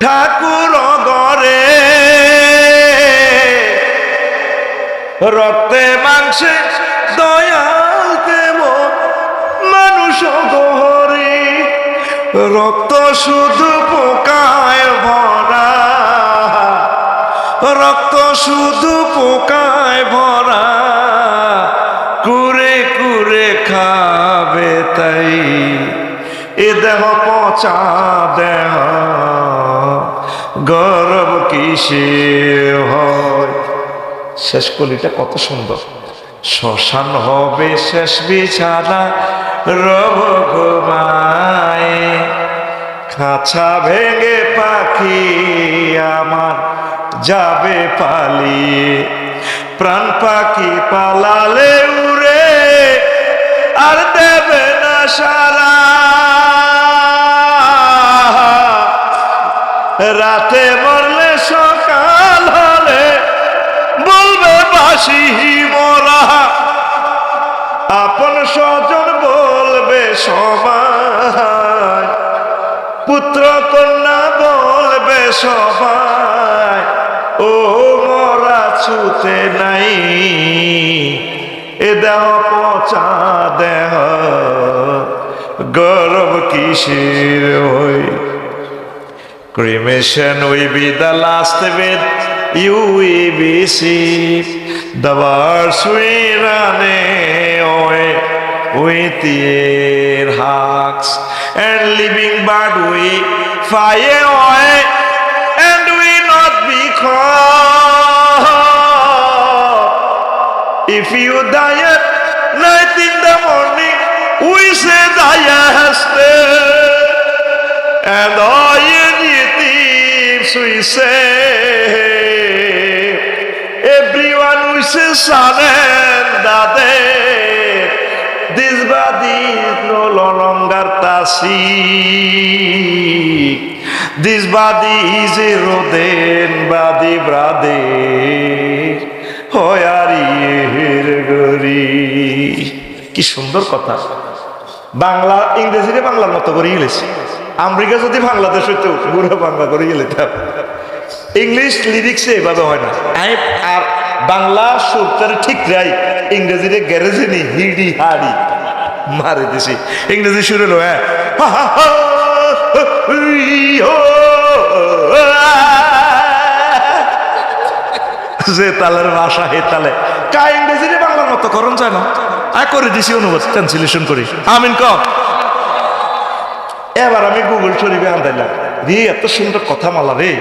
ঠাকুর গড়ে, রক্তে মাংসে দয়াল দেবন মানুষ গহরে, রক্ত শুধু পোকায় ভরা, রক্ত শুধু পোকায় ভরা, কুরে কুরে খাবে তাই, এ দেহ পচা দেহ গর্ব কিসের হয়। শেষ কলিটা কত সুন্দর, শ্মশান হবে শেষ বিছানা রব ঘুমায়, খাঁচা ভেঙে পাখি আমার যাবে পালিয়ে, প্রাণ পাখি পালালে উড়ে আর দেবে না সারা, রাতে মরলে সকাল হলে বলবে বাসি মোরা, আপন স্বজন বলবে সবাই, পুত্র কন্যা বলবে সবাই, ও মরা ছুতে নাই, এ দেহ পচা দেহ গর্ব কিসের হই। Cremation will be the last event UABC, the words we run away with their hearts, and living but we fly away, and we not be caught. If you die at night in the morning, we say thy and all you thieves we say, everyone wishes son and daughter, this body is no longer tasik, this body is a rodent body, brother, hoyari gori. কি সুন্দর কথা, বাংলা ইংরেজিতে বাংলার মতো করে গেলেছে। America যদি বাংলাদেশ হইতো পুরো বাংলা করে গেলে, ইংলিশ লিরিক্সে এভাবে হয় না। আর বাংলা সুরটারে ঠিক রাই, ইংরেজিতে গ্যারেজে নি হিডি হাড়ি মারে দিছি। ইংরেজি শুরু হলো হ্যাঁ, যে তালের ভাষা হে তালে কা ইংরেজিতে বাংলার মতো করণ যায় না, করে দিছি অনুবাদ ট্রান্সলেশন করি। আমিন কম। এবার আমি গুগল শরীফে আনতাইলাম, রে এত সুন্দর কথা মালা রে,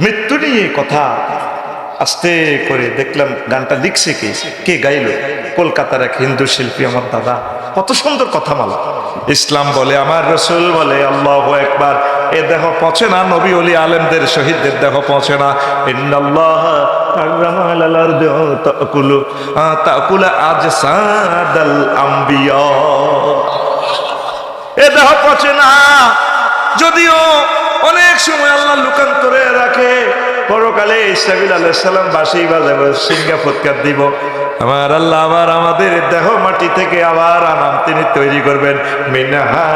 মৃত্যু নিয়ে কথা। আস্তে করে দেখলাম গানটা লিখছে কে গাইলো, কলকাতার এক হিন্দু শিল্পী আমার দাদা। কত সুন্দর কথা মালা। ইসলাম বলে, আমার রসুল বলে, আল্লাহু আকবার। এ দেহ পচে না, নবী ওলি আলেমদের শহীদদের দেহ পচে না। ইন্নাল্লাহ হারামা আলাল আরদি তাকুলু আজসাদাল আম্বিয়া। এ দেহ পচে না, যদিও অনেক সময় আল্লাহ লুকান্তরে রাখে। পরকালে ইসরাফিল আলাইহিস সালাম বাঁশি বাজাবে, সিংহা ফুৎকার দিব। আমার আল্লাহ আবার আমাদের দেহ মাটি থেকে আবার আনাম তিনি তৈরি করবেন। মিনহা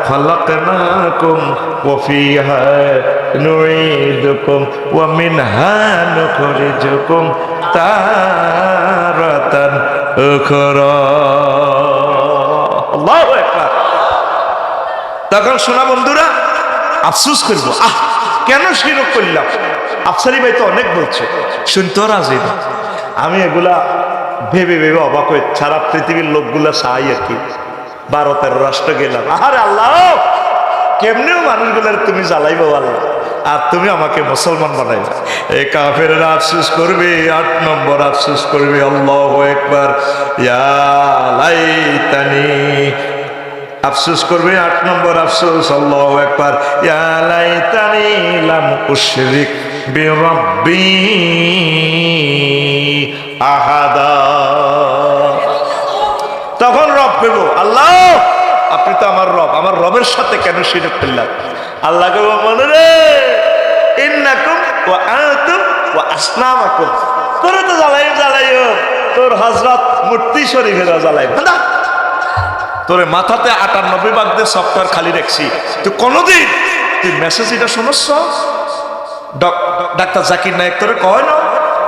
খালাকনাকুম ওয়া ফিহা নুঈদুকুম ওয়া মিনহা নুখরিজুকুম তারাতান উখরা। আল্লাহু আকবার। তখন শোনা বন্ধুরা, আফসোস করবো, কেন শিরক করলাম। আফসারি ভাই তো অনেক বলছে, শুনতেও রাজি না। আমি এগুলা ভেবে ভেবে অবাক হয়ে সারা পৃথিবীর লোকগুলা চাই আর কি। 12-13 রাষ্ট্র গেলাম, আরে আল্লাহ কেমনেও মানুষগুলার তুমি জ্বালাইবো আল্লাহ, আর তুমি আমাকে মুসলমান বানাইবা। এই কাফেররা আফসোস করবে, 8 নম্বর আফসোস করবে। আল্লাহু আকবার। ইয়া লাইতানি, আফসোস করবে 8 নম্বর আফসোস। আল্লাহু আকবার। ইয়া লাইতানি লাম উশরিক বিরাব্বি আহাদা। তখন রব পেব, আল্লাহ আপনি তো আমার রব, আমার রবের সাথে কেন শিরক করলাম। আল্লাহকে মনে রে, ইন্নাকুম ওয়া আনতুম ওয়া আসনামাকুম, তোরে তো জ্বালাইও তোর হযরত মূর্তি শরীফের জ্বালাই। তোরে মাথাতে 98 ভাগ দিয়ে সফটওয়্যার খালি রাখছি, তুই কোনদিন তুই মেসেজ এটা শুনছ? ডাক্তার জাকির নায়েক তোরে কয় না,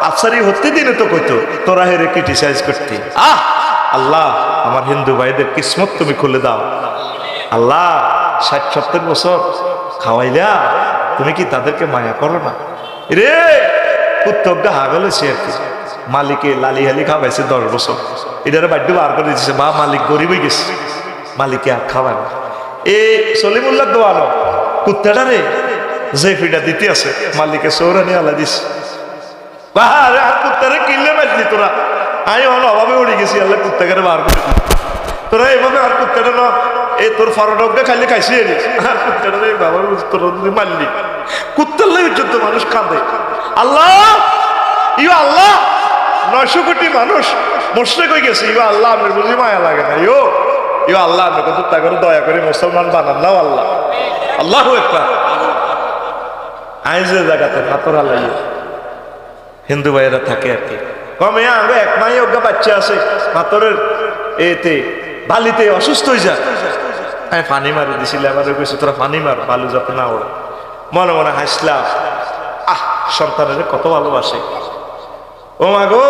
আফসারি হতে দিনে তো কইতো তোরা হেরে ক্রিটিসাইজ করতি। আল্লাহ আমার হিন্দু ভাইদের কিসমত তুমি খুলে দাও। আল্লাহ 60-70 বছর খাওয়াইলা, তুমি কি তাদেরকে মায়া করো না রে? উত্তরটা হাগলেছে আর কি। মালিকে লালি হালি খাওয়াইছে 10 বছর, এটারে বাধ্য বার করে দিচ্ছে। বা মালিক গরিব হয়ে গেছে, মালিকে আর খাওয়ায় না। এই সলিমুল্লাহ দোয়ানো কুত্তাটা রে যে ফিটা দিতে আছে, মালিকে সৌরানি আলা দিছে। আর কুত্তারে কিনলে মারলি তোরা, আমি অভাবে উড়ে গেছি। আল্লাহ কুত্তাকে বার করে তোরা এইভাবে। আর কুত্তাটা না এই তোর ফরডকে খাইলে খাইছি, আর কুত্তাটা বাবা তোরা যদি মারলি, কুত্তার লাগে চোদ্দ মানুষ কাঁদে। আল্লাহ ইউ আল্লাহ 900 কোটি মানুষ মুশরিক হয়ে গেছে। ইউ আল্লাহ আমার বুঝি মায়া লাগে না। ইউ আল্লাহ আমি কত টাকা দয়া করে মুসলমান বানান নাও আল্লাহ। আল্লাহু আকবার। আইজে জায়গাতে হাতরা লাগে হিন্দু ভাইয়েরা থাকে আর কি। কমে আমরা 1 মাই অজ্ঞা বাচ্চা আছে মাতরের এতে বালিতে অসুস্থ হয়ে যায়। আমি পানি মারি দিছিলাম, আমার কইছে তোরা পানি মার, বালু যাতে না ওড়ে। মনে মনে হাসলাম, সন্তানের কত ভালোবাসে। ও মা গো,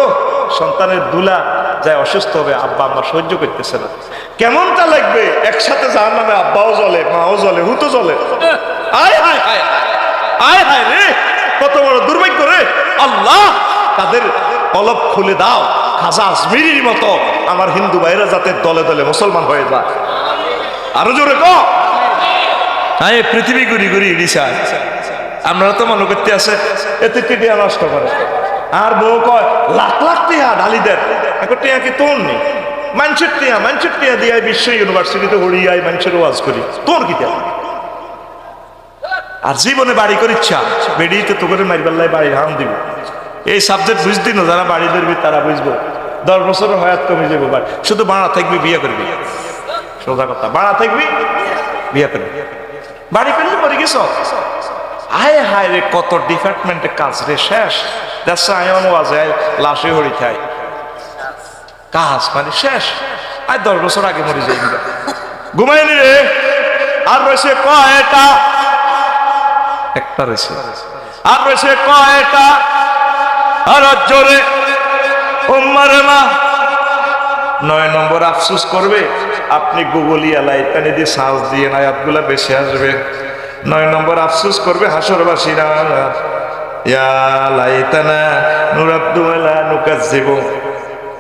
সন্তানের দুলা যায় অসুস্থ হবে, আব্বা আম্মা সহ্য করতেছে না, কেমনটা লাগবে। একসাথে জাহান্নামে আব্বাও জ্বলে, মাও জ্বলে, হুতো জ্বলে। আয় হায় হায়, আয় হায় রে, কত বড় দুর্ভাগ্য রে আল্লাহ, তাদের কলব খুলে দাও খাজা আজমিরির মতো আমার হিন্দু ভাইরা যাতে দলে দলে মুসলমান হয়ে যায়। আরো জোরে কো। হ্যাঁ, পৃথিবী ঘুরি ঘুরি রিসায় আমরা তো মনে করতে আছে এতে টিয়া নষ্ট করে, আর বউ কয় লাখ লাখ টিয়া ডালিদের, এখন টিয়া কি তোর নেই, মানুষের টিয়া দিয়ে বিশ্ব ইউনিভার্সিটিতে হরিয়ায় মানুষের ওয়াজ করি, তোর কি টিয়া? আর জীবনে বাড়ি করে ইচ্ছা বেরিয়ে তো করে মারিবাল্লায় বাড়ির হাম দিব। এই সাবজেক্ট বুঝতি না, যারা বাড়ি ধরবি তারা বুঝবো। 10 বছরের হয়াত কমে যাবো, শুধু বাড়া থাকবি বিয়ে করবি, সোজা কথা, বাড়া থাকবি বিয়ে করবি, বাড়ি করলে মরে গেছ। হায় হায় রে, কত ডিপার্টমেন্টের কাজ রে, শেষ দেখছো আয়ন ওয়াজে লাশে হরি খাই কাজ মানে শেষ। আর 10 বছর আগে মরে যাই ঘুমাইনি রে। আর রয়েছে কয়টা, একটা রয়েছে, আর রয়েছে কয়টা, আর জোরে উম্মারে মা 9 নম্বর আফসোস করবে। আপনি গুগলি আলাইতানি দিয়ে সার্চ দিয়ে আয়াতগুলা বেশি আসবে। 9 নম্বর আফসোস করবে হাসরবাসীরা, ইয়া লাইতানা নুরাদ্দু ওয়ালা নুকাজ্জিবু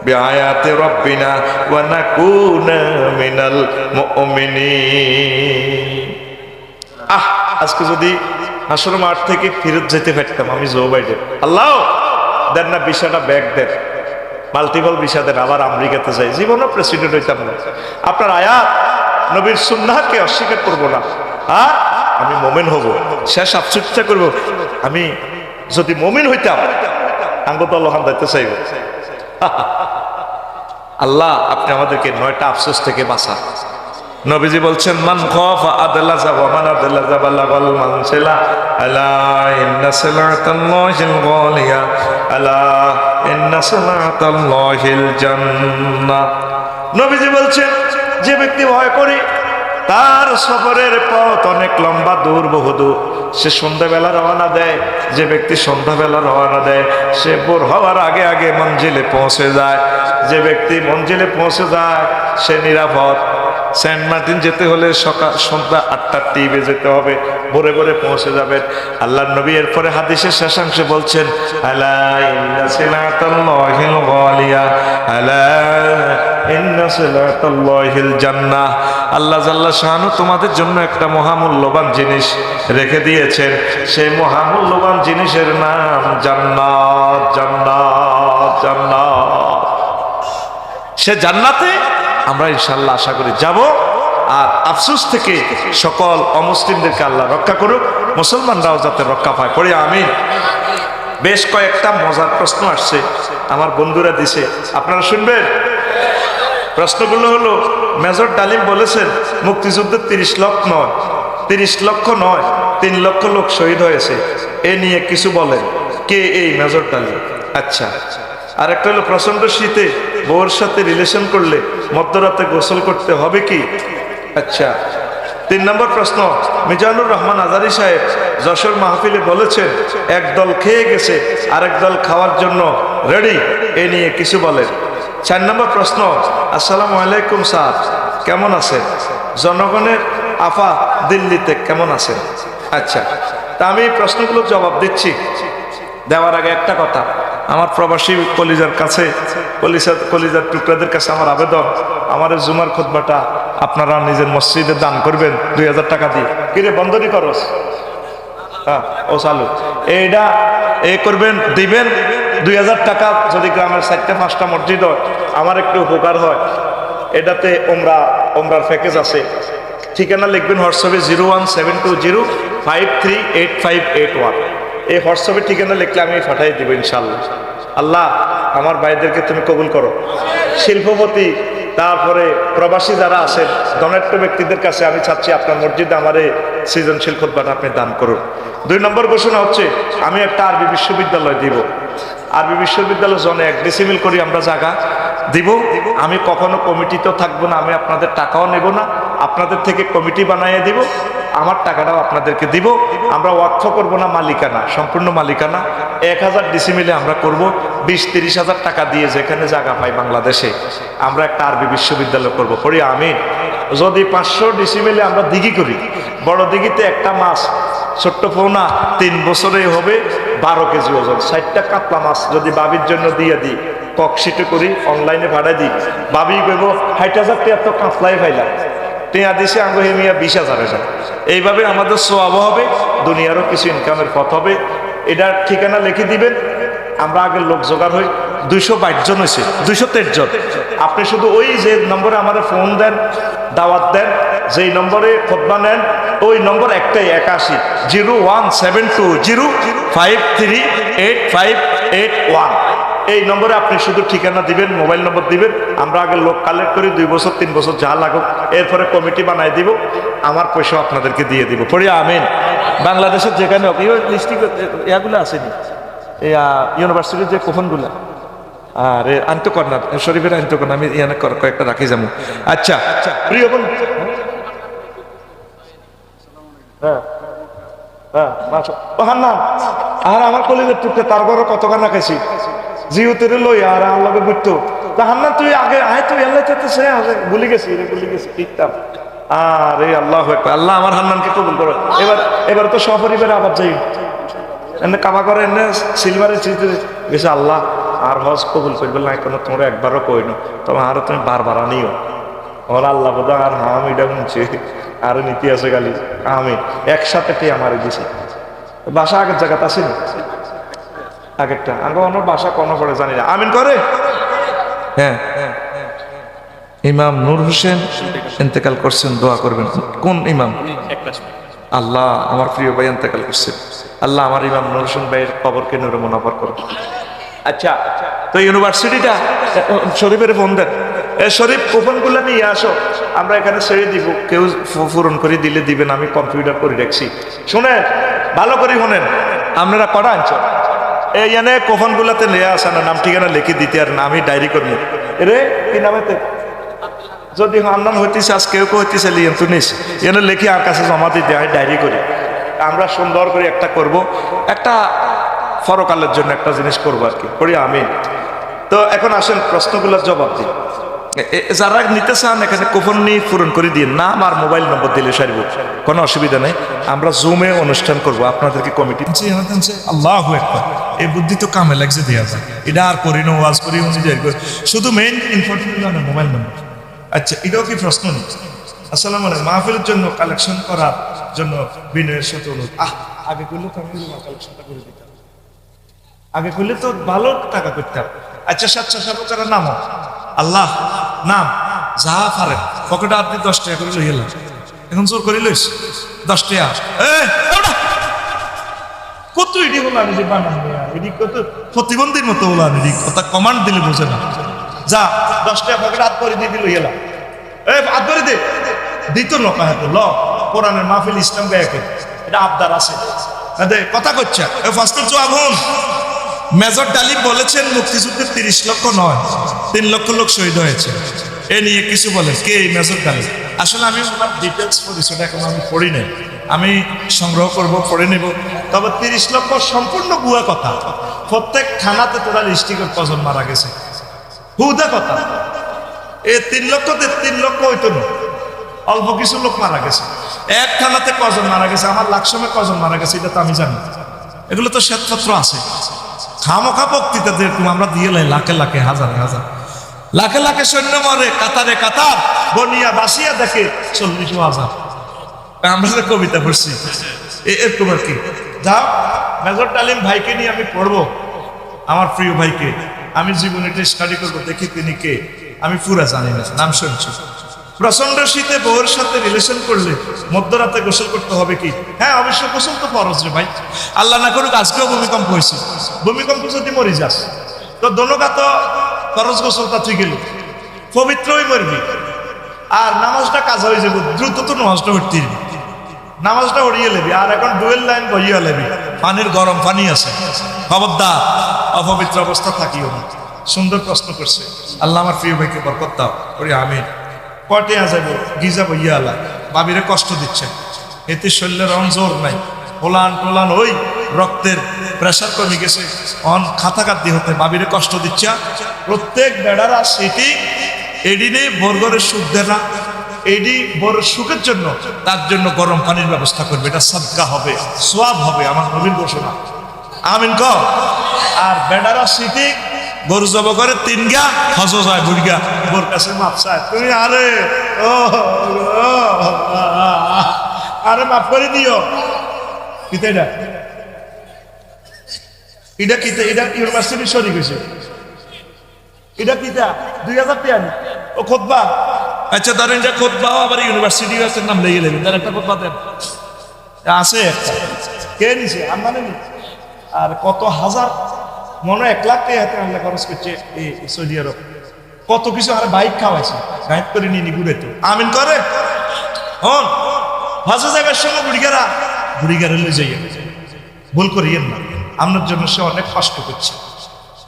বিআয়াতি রাব্বিনা ওয়া নাকুনা মিনাল মুমিনিন। আজকে যদি হাসর মাঠ থেকে ফেরত যেতে পারতাম আমি জো বাইডেন, আল্লাহ দেন না ভিসাটা ব্যাগ দেন, মাল্টিপল ভিসা দেন, আবার আমেরিকাতে যাই, জীবনও প্রেসিডেন্ট হইতাম না। আপনার আয়াত নবীর সুন্নাহকে অস্বীকার করবো না, আমি মোমেন হব। শেষ আফসোসটা করবো, আমি যদি মোমেন হইতাম আঙ্গত আল্লাহান দায়িত্ব চাইব। আল্লাহ আপনি আমাদেরকে 9টা আফসোস থেকে বাঁচান। নবীজি বলছেন মান খাফা আদলাজা ওয়া মান আদলাজা বালাগাল মানসিলা আলা ইন্না সালাতাল্লাহিল গালিয়া আলা ইন্না সালাতাল্লাহিল জান্নাহ। নবীজি বলছেন যে ব্যক্তি ভয় করে তার সফরের পথ অনেক লম্বা, দূর, বহুদূর, সে সন্ধ্যাবেলা রওনা দেয়। যে ব্যক্তি সন্ধ্যাবেলা রওনা দেয় সে ভোর হওয়ার আগে আগে মঞ্জিলে পৌঁছে যায়। যে ব্যক্তি মঞ্জিলে পৌঁছে যায় সে নিরাপদ। সেন্ট মার্টিন যেতে হলে সন্ধ্যা 8টার টিভে যেতে হবে, ভোরে ভোরে পৌঁছে যাবেন। আল্লাহর নবী এরপরে হাদিসের শেষাংশে বলছেন আলা ইন্না সিলাতাল্লাহিল গালিয়া আলা ইন্না সিলাতাল্লাহিল জান্নাহ। আল্লাহ জাল্লা শানু তোমাদের জন্য একটা মহামূল্যবান জিনিস রেখে দিয়েছেন, সেই মহামূল্যবান জিনিসের নাম জান্নাত। জান্নাত, জান্নাত, সে জান্নাতে আমরা ইনশাল্লাহ আশা করি যাব। আর আফসোস থেকে সকল অমুসলিমদেরকে আল্লাহ রক্ষা করুক, মুসলমানরাও যাতে রক্ষা পায়, পড়ি আমিন। বেশ কয়েকটা মজার প্রশ্ন আসছে, আমার বন্ধুরা দিছে, আপনারা শুনবেন। প্রশ্নগুলো হলো, মেজর ডালিম বলেছেন মুক্তিযুদ্ধে 30 লক্ষ নয়, 30 লক্ষ নয়, 3 লক্ষ লোক শহীদ হয়েছে, এ নিয়ে কিছু বলেন। কে এই মেজর ডালিম? আচ্ছা, আর একটা হলো প্রচন্ড শীতে বউর সাথে রিলেশন করলে মধ্যরাতে গোসল করতে হবে কি? আচ্ছা। 3 নম্বর প্রশ্ন, মিজানুর রহমান আজারি সাহেব যশোর মাহফিলে বলেছেন এক দল খেয়ে গেছে আরেক দল খাওয়ার জন্য রেডি, এ নিয়ে কিছু বলেন। 4 নম্বর প্রশ্ন, আসসালামু আলাইকুম স্যার, কেমন আছেন? জনগণের আফা দিল্লিতে কেমন আছেন? আচ্ছা, তা আমি প্রশ্নগুলো জবাব দিচ্ছি। দেওয়ার আগে একটা কথা, আমার প্রবাসী কলিজার কাছে, কলিজার টুকরাদের কাছে আমার আবেদন, আমার জুমার খুতবাটা আপনারা নিজের মসজিদে দান করবেন 2000 টাকা দিয়ে। কিরে বন্ধনী করস? হ্যাঁ, ও চালু, এইটা এ করবেন, দিবেন 2000 টাকা। যদি গ্রামের 4টা-5টা মসজিদ হয় আমার একটু উপকার হয়। এটাতে ওমরার প্যাকেজ আছে। ঠিকানা লিখবেন হোয়াটসঅ্যাপে 01720538581। এই হোয়াটসঅ্যাপে ঠিকানা লিখলে আমি পাঠিয়ে দিব ইনশাল্লাহ। আল্লাহ আমার ভাইদেরকে তুমি কবুল করো। শিল্পপতি, তারপরে প্রবাসী যারা আছেন, ধনাঢ্য ব্যক্তিদের কাছে আমি চাচ্ছি আপনার মসজিদে আমার এই সৃজনশীল খুতবাটা আপনি দান করুন। 2 নম্বর ঘোষণা হচ্ছে, আমি একটা আরবি বিশ্ববিদ্যালয় দিব। আরবি বিশ্ববিদ্যালয় জনে 1 ডিসিমিল করি আমরা জায়গা দিব। আমি কখনো কমিটিতেও থাকবো না, আমি আপনাদের টাকাও নেব না, আপনাদের থেকে কমিটি বানিয়ে দিব, আমার টাকাটাও আপনাদেরকে দিব। আমরা ওয়াকফ করব না, মালিকানা, সম্পূর্ণ মালিকানা। 1000 ডিসিমিলে আমরা করব, 20-30 হাজার টাকা দিয়ে যেখানে জায়গা পাই বাংলাদেশে আমরা একটা আরবি বিশ্ববিদ্যালয় করব। পড়ি আমিন। যদি 500 ডিসিমিলে আমরা দিঘি করি, বড় দিঘিতে একটা মাছ ছোট্ট পোনা 3 বছরে হবে 12 কেজি ওজন। 60টা কাতলা মাছ যদি বাবির জন্য দিয়ে দিই, ককশিটে করি অনলাইনে ভাড়াই দিই, বাবি কইব 60,000 টাকা তো কাতলাই পাইলাম, টেয়া দিছে আঙ্গো হেমিয়া 20,000 টাকা। এইভাবে আমাদের সোয়াব হবে, দুনিয়ারও কিছু ইনকামের পথ হবে। এটার ঠিকানা লিখে দিবেন। আমরা আগে লোক জোগাড় হই, 222 জন হয়েছে, 223 জন। আপনি শুধু ওই যে নম্বরে আমার ফোন দেন, দাওয়াত দেন, যেই নম্বরে খুতবা নেন, ওই নম্বর একটাই 81 01720538581। এই নম্বরে আপনি শুধু ঠিকানা দিবেন, মোবাইল নম্বর দিবেন। আমরা আগে লোক কালেক্ট করি, 2 বছর 3 বছর যা লাগুক, এরপরে কমিটি বানাই দিব, আমার পয়সা আপনাদেরকে দিয়ে দিব। পড়ি আমিন। বাংলাদেশের যেখানে হোক, লিস্টিং ইয়াগুলো আসেনি, ইউনিভার্সিটির যে কোফনগুলা, আর আনতে কর না, শরীফের আনতে কর না, আমি ইয়ানে কয়েকটা রাখি যাবো। আচ্ছা প্রিয় বোন, আর আমার কলিজের টুকতে তার ঘরে কত গানা খাইছি, জিও তেরে লই আর আমার লগে বুঝতো তা হান্না, তুই আগে আয়, তুই এল্লাই সে ভুলে গেছি ঠিকঠাক। আর এই আল্লাহ আল্লাহ আমার হান্নানকে কবুল করো। এবার তো সপরিবারে আবার যাই, এনে কামা করে, এনে সিলভারের চিঠি গেছে, আল্লাহ আর হজ কবুল করবে না কোনো, তোমরা একবারও কইনো, তবে আরো তুমি বারবার আনিও। আমার আল্লাহ বোধ আর হাম এটা শুনছে, আরো নীতি আছে গালি আমি একসাথে পেয়ে আমারে দিছি। বাসা আগের জায়গাতে আসেনি, আগেরটা আগে অন্য বাসা কোনো করে জানি না। আমিন করে। হ্যাঁ, ইমাম নূর হোসেন ইন্তেকাল করছেন, দোয়া করবেন। কোন ইমাম? আল্লাহ আমার প্রিয় ভাই ইন্তেকাল করছেন, আল্লাহ আমার ইমাম নূর হোসেন ভাইয়ের কবরকে নূরে মুনাফার করুন। আচ্ছা, তো ইউনিভার্সিটিটা শরীফের ফোন দেন, শরীফ কুপনগুলো নিয়ে আসো, আমরা এখানে ছেড়ে দিব, কেউ পূরণ করে দিলে দিবেন, আমি কম্পিউটার করে রাখছি। শুনেন ভালো করে শুনেন, আপনারা কটা আনছো এই এনে কুপনগুলাতে নিয়ে আসা না, নাম ঠিকানা লিখে দিতে, আর না আমি ডায়েরি করবো। রে কি নামেতে যদি আন্দান হইতেছে, আজ কেউ কেউ হইতেছে লিয়েন তো নিস, এনে লিখে আর কাছে জমা দিতে, আমি ডায়েরি করি। আমরা সুন্দর করে একটা করব, একটা পরকালের জন্য একটা জিনিস করবো আর কি, করি আমি। তো এখন আসেন প্রশ্নগুলোর জবাব দিই। যারা নিতে চান এখানে কুপন নিয়ে পূরণ করে দিন, নাম আর মোবাইল নম্বর দিলে সারব, কোনো অসুবিধা নেই। আমরা জুমে অনুষ্ঠান করব, আপনাদেরকে কমিটি আল্লাহু আকবার, এই বুদ্ধি তো কামে লাগছে দেওয়া যায়, এটা আর করি না, ওয়াজ করি শুধু মেইন ইনফরমেশন মোবাইল নম্বর। আচ্ছা, এটাও কি প্রশ্ন নেই? আসসালামু আলাইকুম, মাহফিলের জন্য কালেকশন করার জন্য বিনয়ের সাথে অনুরোধ। আগে করলে তো আমি কালেকশনটা করে দিতাম, আগে করলে তো ভালো টাকা করতাম। আচ্ছা, স্বেচ্ছাসেবকের নাম আল্লাহ নাম যা পারেন পকেটে আপনি 10 টাকা করে লই এলাম, এখন জোর করে লইস 10 টাকা কত এটি হলো, আমি যে বানান এটি কত প্রতিবন্ধীর মতো হলো, আমি কথা কমান্ড দিলে বোঝে না। যা 10 টাকা পকেটে হাত করে দিয়ে লই এলাম, হাত ধরে দে দিত লোক হাতে ল কোরআনের মাহফিল ইসলাম গায়কে, এটা আবদার আছে কথা করছে। ফার্স্ট আগুন মেজর ডালিম বলেছেন মুক্তিযুদ্ধের 30 লক্ষ নয়, 3 লক্ষ লোক শহীদ হয়েছে। এ নিয়ে কিছু বলেন, কে এই মেজর ডালিম? আসলে আমি ওনার ডিটেলস পরিচয়টা এখন আমি পড়ি নাই, আমি সংগ্রহ করব, পড়ে নেব। তবে 30 লক্ষ সম্পূর্ণ ভুয়া কথা। প্রত্যেক থানাতে তোরা ডিস্ট্রিক্টের কজন মারা গেছে, হুদা কথা। এই 3 লক্ষ হইতো না, অল্প কিছু লোক মারা গেছে। এক থানাতে কজন মারা গেছে, আমার লাকসমে কজন মারা গেছে, এটা তো আমি জানি। এগুলো তো শ্বেতপত্র আছে। খামোখা বক্তৃতা যেরকম আমরা দিয়ে লাই, লাখে লাখে হাজারে হাজার লাখে লাখে সৈন্য মরে, কাতারে কাতার বনিয়া বাসিয়া দেখে 40,000। আমরা যে কবিতা পড়ছি এরকম আর কি। যাও, মেজর ডালিম ভাইকে নিয়ে আমি পড়বো, আমার প্রিয় ভাইকে আমি জীবনে স্টাডি করবো, দেখি তিনি কে। আমি পুরা জানি না, নাম শুনছি। প্রচন্ড শীতে বউয়ের সাথে রিলেশন করলে মধ্যরাতে গোসল করতে হবে কি? হ্যাঁ, অবশ্যই গোসল তো ফরজ রে ভাই। আল্লাহ না করুক আজকেও ভূমিকম্প হয়েছে, ভূমিকম্প যদি মরে যাস তো দোনোকা তো ফরজ গোসলটা তুই গেল, পবিত্রই মরবি, আর নামাজটা কাজা হয়ে যাবে, দ্রুত তো নামাজটা উঠতে নামাজটা উড়িয়ে লেবি। আর এখন ডুয়েল লাইন বইয়া লেবি, পানির গরম পানি আছে, খবরদার অপবিত্র অবস্থা থাকিও না। সুন্দর প্রশ্ন করছে, আল্লাহ আমার প্রিয় ভাইকে বরকত দাও করি আমি। কটে যাবো গিজা বইয়া আলা, বাবিরে কষ্ট দিচ্ছেন, এতে শরীরের জোর নাই, পোলান টোলান ওই রক্তের প্রেশার কমে গেছে, অন খাতাকাতি হতে বাবিরে কষ্ট দিচ্ছে। প্রত্যেক বেড়ারা সেটি এডিনে বর্গরের সুখ দেয় না, এইটি বড় সুখের জন্য, তার জন্য গরম পানির ব্যবস্থা করবে, এটা সাদকা হবে, সোয়াব হবে, আমার নবীর ঘোষণা। আমিন ক। আর বেডারা স্মৃতি গরু জব করে 3 গা হজ যায়, বুড়িগা বোর কাছে মাপ চায়, তুমি আরে আরে মাফ করে দিও। কিতা এটা এটা কিতা, এটা ইউনিভার্সিটি শরীর হয়েছে, এটা কিতা 2000 টাকা ও খুতবা। আচ্ছা ধরেন এটা খুতবা, আবার ইউনিভার্সিটি নাম লেগে নেবেন, তার একটা খুতবা দেন আছে একটা, কে নিছে? আমরা নেই। আর কত হাজার, মনে 1 লাখ টাকা খরচ করছে এই সৌদি আরব, কত কিছু। আর বাইক খাওয়াইছে, গাইড করে নিয়ে ঘুরে তো। আমিন করে হন হাজার জায়গার সঙ্গে বুড়িগারা লয়ে যাইয়া, ভুল করিয়েন না, আপনার জন্য সে অনেক কষ্ট করছে।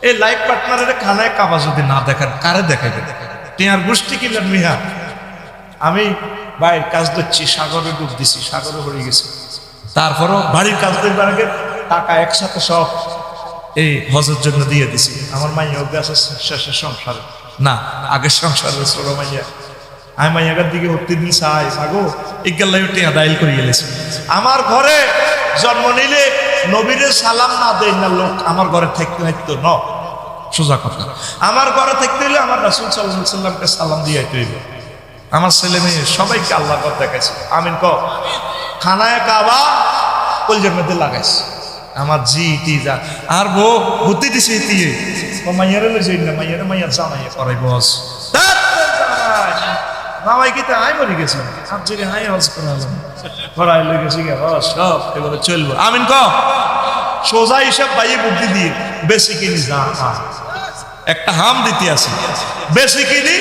এই লাইফ পার্টনারের খানায় কাবা যদি না দেখান, কারে দেখাবে? টিয়ার গোষ্ঠী কিনলেন মিহা। আমি বাইরের কাজ দিচ্ছি, সাগরে ডুব দিছি, সাগরে হয়ে গেছি, তারপরও বাড়ির কাজ দেখবার আগে টাকা একসাথে সব এই হজের জন্য দিয়ে দিছি। আমার মাইয়া অভ্যাস শেষের সংসারে না, আগের সংসারে ছোট মাইয়া, আমি মাইয়াগার দিকে উঠতে দিন চাই আগো ইজ্ঞাল্লাই টিয়া দাইল করে গেলেছি। আমার ঘরে জন্ম নিলে নবীরে সালাম না দেয় না লোক, আমার ঘরে থাকতে হইতো ন, সোজা কথা। আমার ঘরে থাকতে হইলে আমার রাসূল সাল্লাল্লাহু আলাইহি সাল্লামকে সালাম দিয়ে হইব। আমার ছেলে মেয়ে সবাইকে আল্লাহর ঘর দেখাইছে। আমিন ক। খানায় কাবা কলজের মধ্যে লাগাইছে আমার জি টি যা। আর বউ বুদ্ধি দিছে দিয়ে মাইয়ারে লই যাই না, মাইয়ারে মাইয়া জামাইয়া করাই বস মামাই কি আই মরে গেছে, আপনি হাই হজ করালাম, করাই লই গেছি গে হজ সব এভাবে চলবো। আমিন ক। সোজা হিসাব পাইয়ে বুদ্ধি দিয়ে বেশি কিনি যা একটা হাম দিতে আছে, বেশি কিনি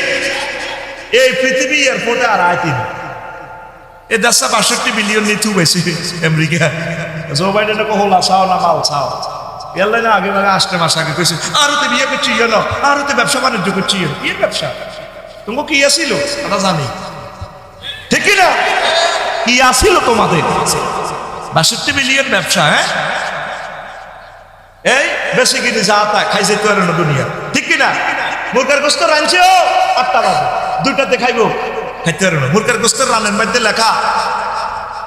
এই পৃথিবী এয়ারপোর্টে আর আয় তিনি এ 62 বিলিয়ন নিচু বেশি আমেরিকা। জো বাইডেন হোলা চাও না মাল চাও, এলাই না আগে ভাগে 8 মাস আগে কইছে আরো তো বিয়ে করছি না, আরো তো ব্যবসা বাণিজ্য করছি। কি ব্যবসা তোমাকে কি আসিল আমরা জানি, ঠিক না? কি আসিল তোমাদের 62 বিলিয়ন ব্যবসা? হ্যাঁ এই বেশি কিনে যা তা খাই যেতে পারে না দুনিয়া, ঠিক কিনা? মুরগার গোস্ত রাঁধছে ও 8টা বাজে, 2টাতে খাইবো, খাইতে পারে না। মুরগার গোস্তের রানের মধ্যে লেখা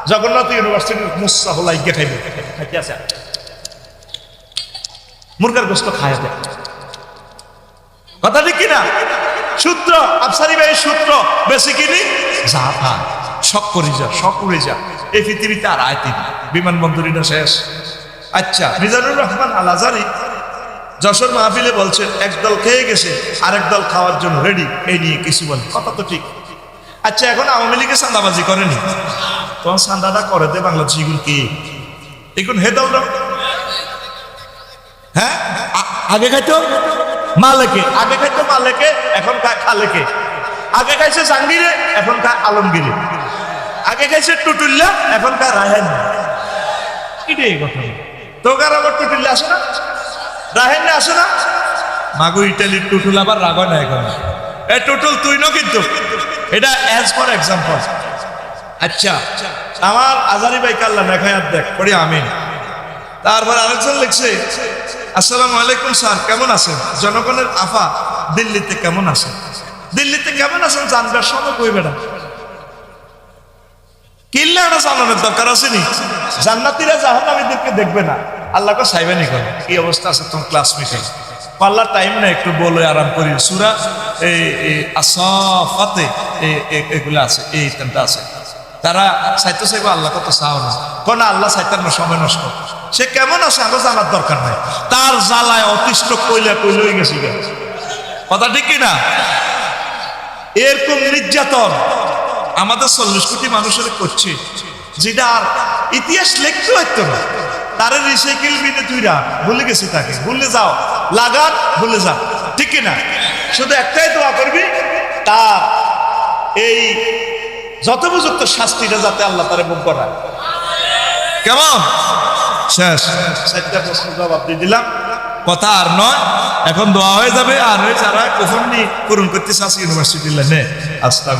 জগন্নাথ ইউনিভার্সিটির মুসা হলাই গিয়ে খাইবে, খাইতে আছে মুরগার গোস্ত খায় দেয়, কথা ঠিক কিনা? সূত্র আফসারি ভাই সূত্র বেশি কিনি যা তা শখ করি যা, শখ উড়ে যা, এই পৃথিবীতে আর আয় তিনি। বিমানবন্দরীটা শেষ। আচ্ছা, মিজানুর রহমান আল আজারি যশোর মাহফিলে বলছেন একদল খেয়ে গেছে, আরেক দল খাওয়ার জন্য রেডি, এই নিয়ে কিছু বলে, কথা তো ঠিক। আচ্ছা, এখন আওয়ামী লীগে চাঁদাবাজি করেনি, তখন চাঁদাটা করে দে বাংলাদেশ এগুলো কি এখন হে দল না? হ্যাঁ আগে খাইতো মালেকে, আগে খাইতো মালেকে, এখন খায় খালেকে। আগে খাইছে জাহাঙ্গীরে, এখন খায় আলমগীরে। আগে খাইছে টুটুল্লা, এখন খায় রাহেন। এটাই কথা। তোকার আবার টুটুল্লা আসে না, রাহেন না আসে না? মাগু ইটালির টুটুল আবার রাগ না এখন। এ টুটুল তুই ন কিন্তু, এটা অ্যাজ ফর এক্সাম্পল। আচ্ছা, আমার আজারি ভাই কাল্লা নেখায়াত দেখ পড়ি আমিন। তারপর আরেকজন লিখছে আসসালামু আলাইকুম স্যার, কেমন আছেন? জনগণের আফা দিল্লিতে কেমন আছেন? দিল্লিতে কেমন আছেন জানবার সময় কই বেড়া কিল্লা এটা জানানোর দরকার আছে নি? জান্নাতীরা জাহান্নামীদেরকে দেখবে না, আল্লাহকে চাইবেনি কেন? কি অবস্থা আছে তোমার ক্লাসমেটের? পাল্লার টাইম না, একটু বলে আরাম করি। সূরা এই আসাফাতে এগুলো আছে, এই তিনটা আছে। তারা চাইতে চাইবো আল্লাহ কত চাও না, কোন আল্লাহ চাইতার না, সময় নষ্ট। সে কেমন আছে আমরা জানার দরকার নাই, তার জ্বালায় অতিষ্ঠ কইলা কইলই গেছি। কথা ঠিক কিনা? এরকম নির্যাতন আমাদের 40 কোটি মানুষের করছে, যেটা আর ইতিহাস লিখতে হইতো না। তার রিসাইকেল বিনে তুইরা ভুলে গেছি, তাকে ভুলে যাও, লাগান ভুলে যাও, ঠিক কিনা? শুধু একটাই দোয়া করবি, তার এই যথোপযুক্ত শাস্তিটা যাতে আল্লাহ তারে ভোগ করায়। কেমন? শেষ 4টা প্রশ্ন জবাব দিয়ে দিলাম, কথা আর নয়, এখন দোয়া হয়ে যাবে। আর যারা কখন পূরণ করতে চাচ্ছে ইউনিভার্সিটি লাইনে আস্তা